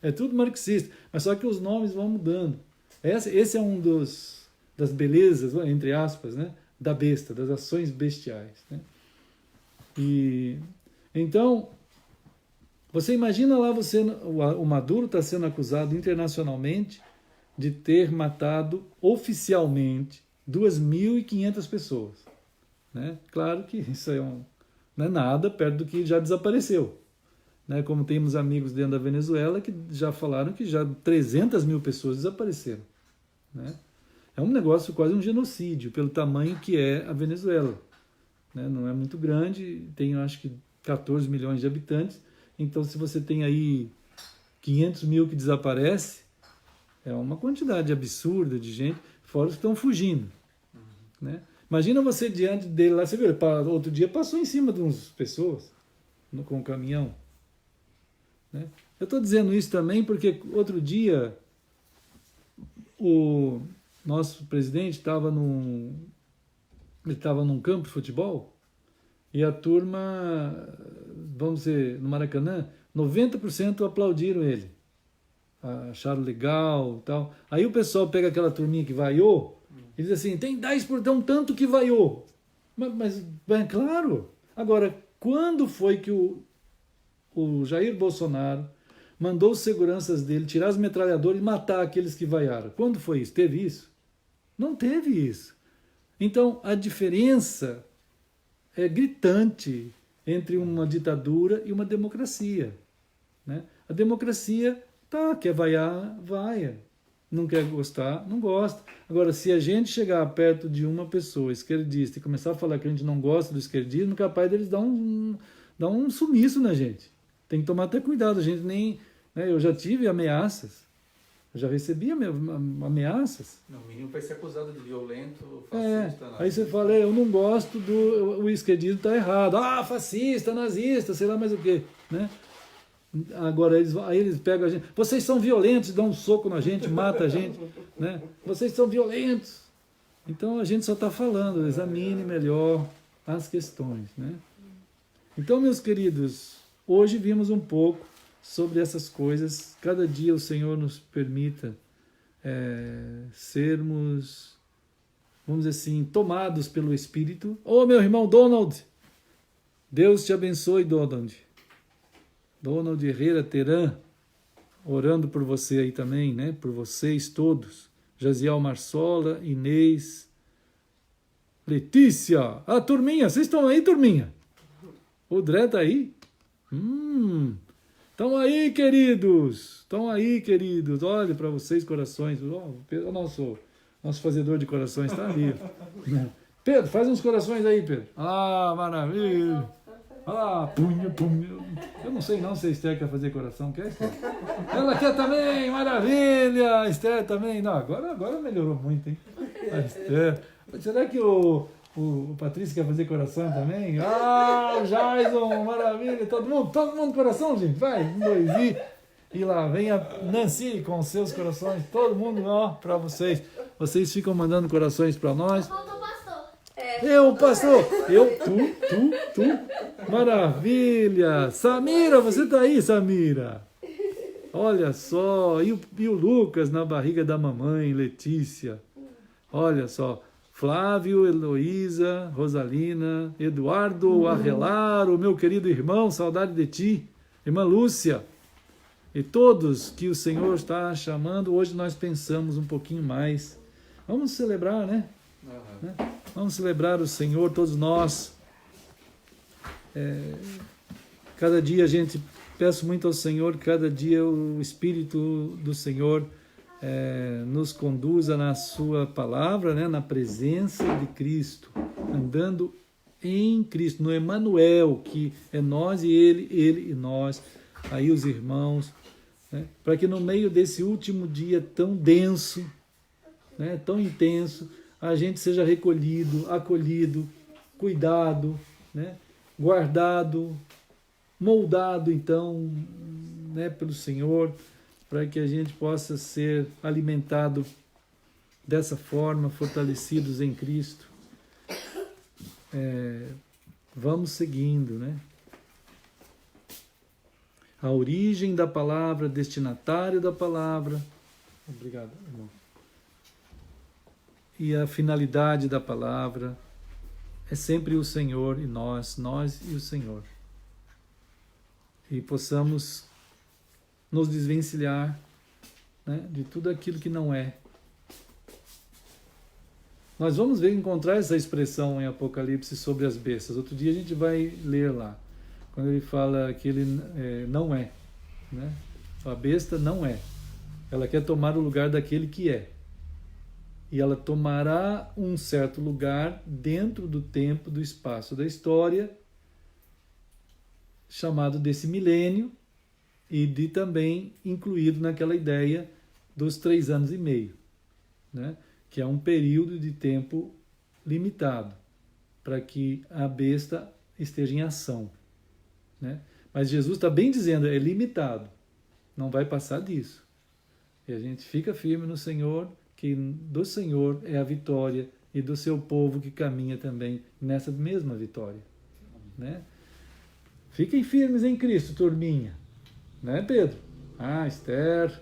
é tudo marxista, mas só que os nomes vão mudando. Esse é um das belezas, entre aspas, né, da besta, das ações bestiais. Né? E então, você imagina lá, o Maduro está sendo acusado internacionalmente de ter matado oficialmente 2.500 pessoas. Né? Claro que isso não é nada perto do que já desapareceu. Né? Como temos amigos dentro da Venezuela que já falaram que já 300 mil pessoas desapareceram. Né? É um negócio quase um genocídio, pelo tamanho que é a Venezuela. Né? Não é muito grande, tem acho que 14 milhões de habitantes, então se você tem aí 500 mil que desaparece, É uma quantidade absurda de gente, fora os que estão fugindo. Né? Imagina você diante dele lá, você viu, outro dia passou em cima de umas pessoas com um caminhão. Né? Eu estou dizendo isso também porque outro dia o nosso presidente estava num campo de futebol e a turma, vamos dizer, no Maracanã, 90% aplaudiram ele. Acharam legal e tal. Aí o pessoal pega aquela turminha que vaiou e diz assim, tem 10%, tanto que vaiou. Mas é claro. Agora, quando foi que o Jair Bolsonaro mandou os seguranças dele tirar as metralhadoras e matar aqueles que vaiaram? Quando foi isso? Teve isso? Não teve isso. Então, a diferença é gritante entre uma ditadura e uma democracia. Né? A democracia, quer vaiar, vaia. Não quer gostar, não gosta. Agora, se a gente chegar perto de uma pessoa esquerdista e começar a falar que a gente não gosta do esquerdismo, capaz deles dar um sumiço na gente. Tem que tomar até cuidado, a gente nem... Né, eu já tive ameaças, eu já recebi ameaças. No mínimo vai ser acusado de violento, fascista, nazista. Aí você fala, eu não gosto o esquerdismo está errado. Fascista, nazista, sei lá mais o quê. Né? Agora aí eles pegam a gente, vocês são violentos, dão um soco na gente, mata a gente, né? Vocês são violentos. Então a gente só está falando, examine melhor as questões, né? Então, meus queridos, hoje vimos um pouco sobre essas coisas. Cada dia o Senhor nos permita sermos, vamos dizer assim, tomados pelo Espírito. Meu irmão Donald, Deus te abençoe, Donald Herrera Teran, orando por você aí também, né? Por vocês todos. Jaziel Marsola, Inês, Letícia, a turminha, vocês estão aí, turminha? O Dré tá aí? Estão aí, queridos, olha para vocês, corações. O nosso fazedor de corações está ali. Pedro, faz uns corações aí, Pedro. Maravilha. Punha. Eu não sei não se a Esther quer fazer coração. Quer, Esther? Ela quer também, maravilha. A Esther também. Não, agora melhorou muito, hein? A Esther. Será que o Patrício quer fazer coração também? O Jason, maravilha. Todo mundo coração, gente. Vai, 1, 2 e lá vem a Nancy com seus corações. Todo mundo, para vocês. Vocês ficam mandando corações para nós. Pastor, tu. Maravilha. Samira, você tá aí, Samira? Olha só. E o Lucas na barriga da mamãe, Letícia. Olha só. Flávio, Heloísa, Rosalina, Eduardo Arrelar, o meu querido irmão, saudade de ti. Irmã Lúcia. E todos que o Senhor está chamando, hoje nós pensamos um pouquinho mais. Vamos celebrar, né? Vamos celebrar o Senhor, todos nós. Cada dia peço muito ao Senhor, cada dia o Espírito do Senhor nos conduza na sua palavra, né, na presença de Cristo, andando em Cristo, no Emmanuel, que é nós e Ele e nós, aí os irmãos, né, para que no meio desse último dia tão denso, né, tão intenso, a gente seja recolhido, acolhido, cuidado, né, guardado, moldado, então, né, pelo Senhor, para que a gente possa ser alimentado dessa forma, fortalecidos em Cristo. Vamos seguindo, né? A origem da palavra, destinatário da palavra. Obrigado, irmão. E a finalidade da palavra é sempre o Senhor e nós e o Senhor. E possamos nos desvencilhar, né, de tudo aquilo que não é. Nós vamos encontrar essa expressão em Apocalipse sobre as bestas. Outro dia a gente vai ler lá, quando ele fala que ele não é. Né? A besta não é. Ela quer tomar o lugar daquele que é. E ela tomará um certo lugar dentro do tempo, do espaço da história, chamado desse milênio, e também incluído naquela ideia dos 3 anos e meio, né? Que é um período de tempo limitado para que a besta esteja em ação, né? Mas Jesus está bem dizendo, é limitado, não vai passar disso. E a gente fica firme no Senhor, que do Senhor é a vitória e do seu povo que caminha também nessa mesma vitória, né? Fiquem firmes em Cristo, turminha, né, Pedro? Esther,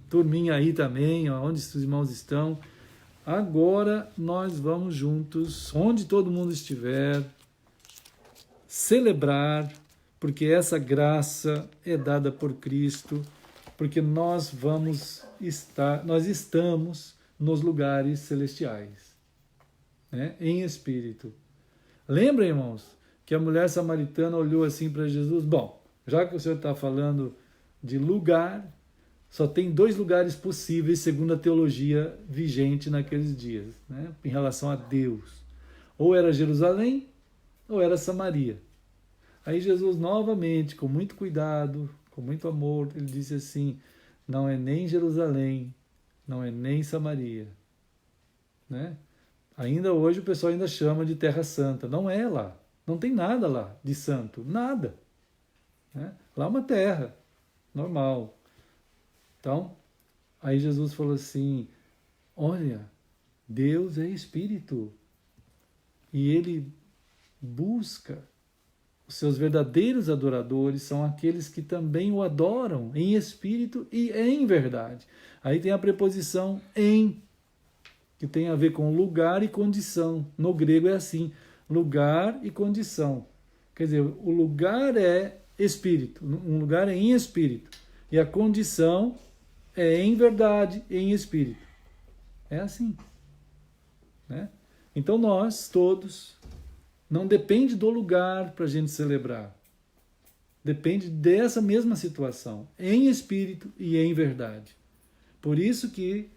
turminha aí também, onde os irmãos estão. Agora nós vamos juntos, onde todo mundo estiver, celebrar, porque essa graça é dada por Cristo, porque nós estamos nos lugares celestiais, né? Em espírito. Lembra, irmãos, que a mulher samaritana olhou assim para Jesus? Bom, já que o Senhor está falando de lugar, só tem 2 lugares possíveis segundo a teologia vigente naqueles dias, né? Em relação a Deus. Ou era Jerusalém, ou era Samaria. Aí Jesus novamente, com muito cuidado, com muito amor, ele disse assim, não é nem Jerusalém, não é nem Samaria, né? Ainda hoje o pessoal ainda chama de Terra Santa. Não é lá, não tem nada lá de santo, nada, né? Lá é uma terra normal. Então, aí Jesus falou assim, olha, Deus é Espírito e Ele busca. Os seus verdadeiros adoradores são aqueles que também o adoram em espírito e em verdade. Aí tem a preposição em, que tem a ver com lugar e condição. No grego é assim, lugar e condição. Quer dizer, o lugar é espírito, um lugar é em espírito. E a condição é em verdade, em espírito. É assim, né? Então nós todos, não depende do lugar para a gente celebrar. Depende dessa mesma situação, em espírito e em verdade. Por isso que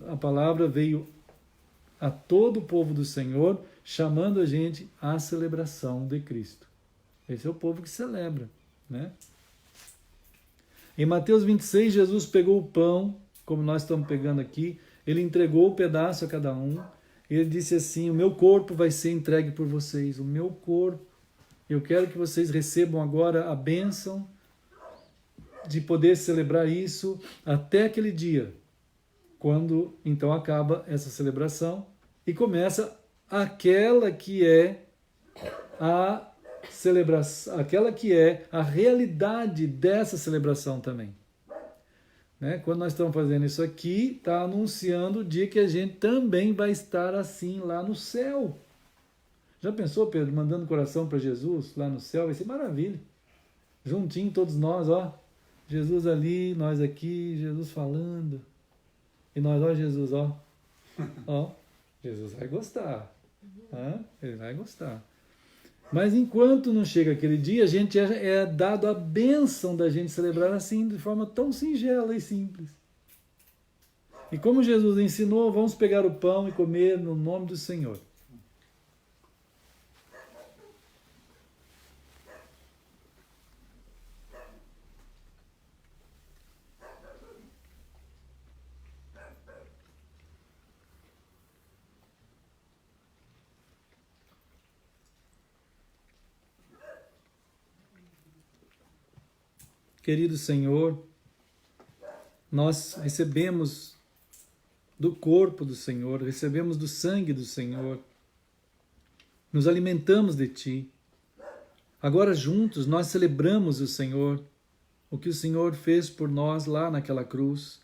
a palavra veio a todo o povo do Senhor, chamando a gente à celebração de Cristo. Esse é o povo que celebra, né? Em Mateus 26, Jesus pegou o pão, como nós estamos pegando aqui, ele entregou o pedaço a cada um, e ele disse assim, o meu corpo vai ser entregue por vocês, o meu corpo. Eu quero que vocês recebam agora a bênção de poder celebrar isso até aquele dia, quando então acaba essa celebração e começa aquela que é a celebração, aquela que é a realidade dessa celebração também. Né? Quando nós estamos fazendo isso aqui, está anunciando o dia que a gente também vai estar assim lá no céu. Já pensou, Pedro, mandando coração para Jesus lá no céu? Vai ser maravilha. Juntinho todos nós, ó. Jesus ali, nós aqui, Jesus falando. E nós, ó, Jesus, ó. Ó, Jesus vai gostar. Ele vai gostar. Mas enquanto não chega aquele dia, a gente é dado a bênção da gente celebrar assim, de forma tão singela e simples. E como Jesus ensinou, vamos pegar o pão e comer no nome do Senhor. Querido Senhor, nós recebemos do corpo do Senhor, recebemos do sangue do Senhor, nos alimentamos de Ti. Agora juntos nós celebramos o Senhor, o que o Senhor fez por nós lá naquela cruz,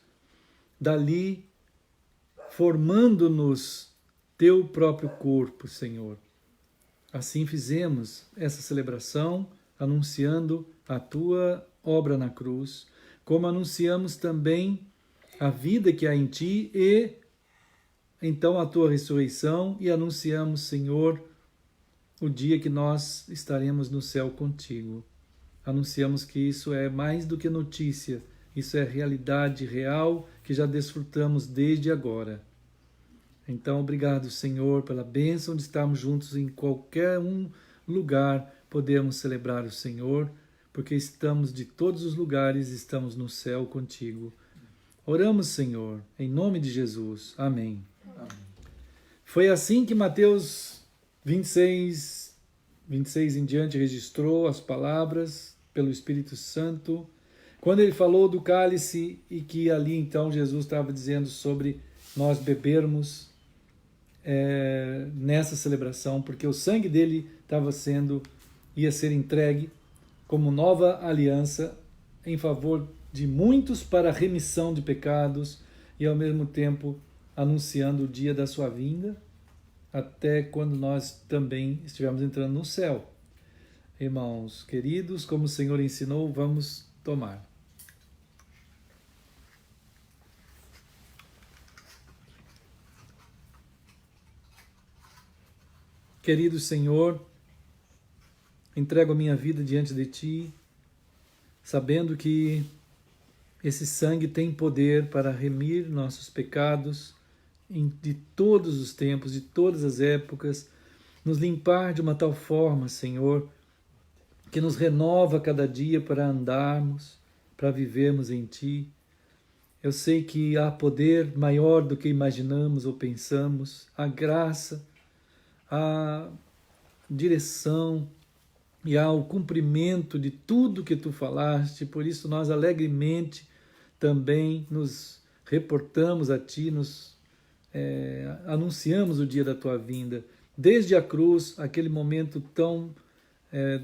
dali formando-nos Teu próprio corpo, Senhor. Assim fizemos essa celebração, anunciando a Tua obra na cruz, como anunciamos também a vida que há em Ti e então a Tua ressurreição e anunciamos, Senhor, o dia que nós estaremos no céu contigo. Anunciamos que isso é mais do que notícia, isso é realidade real que já desfrutamos desde agora. Então, obrigado, Senhor, pela bênção de estarmos juntos em qualquer lugar, podemos celebrar o Senhor, porque estamos de todos os lugares, estamos no céu contigo. Oramos, Senhor, em nome de Jesus. Amém. Amém. Foi assim que Mateus 26 em diante registrou as palavras pelo Espírito Santo, quando ele falou do cálice e que ali então Jesus estava dizendo sobre nós bebermos nessa celebração, porque o sangue dele ia ser entregue como nova aliança em favor de muitos para a remissão de pecados e ao mesmo tempo anunciando o dia da sua vinda, até quando nós também estivermos entrando no céu. Irmãos queridos, como o Senhor ensinou, vamos tomar. Querido Senhor, entrego a minha vida diante de Ti, sabendo que esse sangue tem poder para remir nossos pecados de todos os tempos, de todas as épocas, nos limpar de uma tal forma, Senhor, que nos renova cada dia para andarmos, para vivermos em Ti. Eu sei que há poder maior do que imaginamos ou pensamos, a graça, a direção e ao cumprimento de tudo que Tu falaste, por isso nós alegremente também nos reportamos a Ti, nos anunciamos o dia da Tua vinda, desde a cruz, aquele momento tão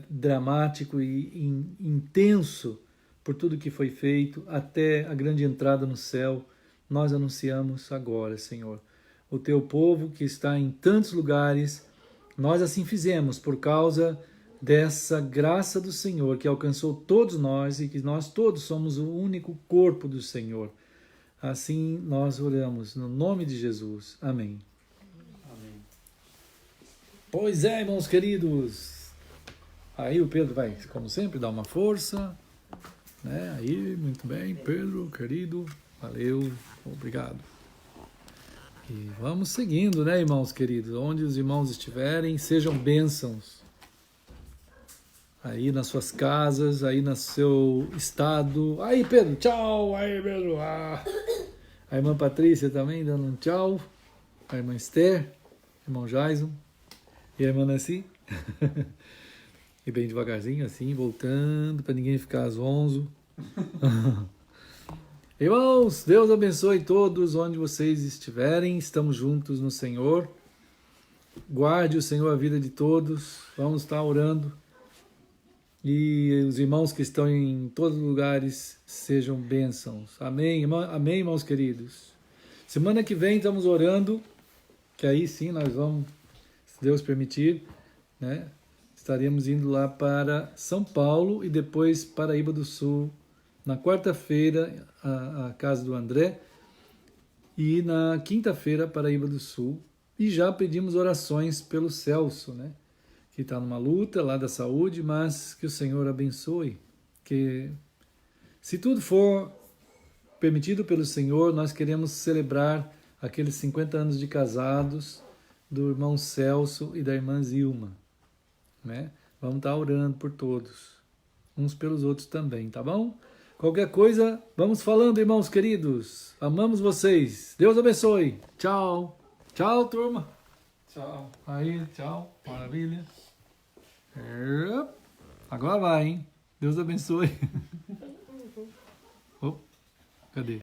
dramático e intenso por tudo que foi feito, até a grande entrada no céu, nós anunciamos agora, Senhor. O Teu povo que está em tantos lugares, nós assim fizemos por causa dessa graça do Senhor que alcançou todos nós e que nós todos somos o único corpo do Senhor. Assim nós oramos, no nome de Jesus. Amém. Amém. Pois é, irmãos queridos. Aí o Pedro vai, como sempre, dar uma força. Né? Aí, muito bem, Pedro, querido. Valeu, obrigado. E vamos seguindo, né, irmãos queridos? Onde os irmãos estiverem, sejam bênçãos. Aí nas suas casas, aí no seu estado. Aí, Pedro, tchau! Aí, Pedro! Ah. A irmã Patrícia também dando um tchau. A irmã Esther, irmão Jaison e a irmã Nancy. E bem devagarzinho, assim, voltando, para ninguém ficar zonzo. Irmãos, Deus abençoe todos onde vocês estiverem. Estamos juntos no Senhor. Guarde o Senhor a vida de todos. Vamos estar orando. E os irmãos que estão em todos os lugares sejam bênçãos. Amém, amém, irmãos queridos. Semana que vem estamos orando, que aí sim nós vamos, se Deus permitir, né? Estaremos indo lá para São Paulo e depois Paraíba do Sul. Na quarta-feira, a casa do André. E na quinta-feira, Paraíba do Sul. E já pedimos orações pelo Celso, né? Que está numa luta lá da saúde, mas que o Senhor abençoe. Que se tudo for permitido pelo Senhor, nós queremos celebrar aqueles 50 anos de casados do irmão Celso e da irmã Zilma. Né? Vamos estar orando por todos, uns pelos outros também, tá bom? Qualquer coisa, vamos falando, irmãos queridos. Amamos vocês. Deus abençoe. Tchau. Tchau, turma. Tchau. Aí, tchau. Maravilha. Agora vai, hein? Deus abençoe. Oh, cadê?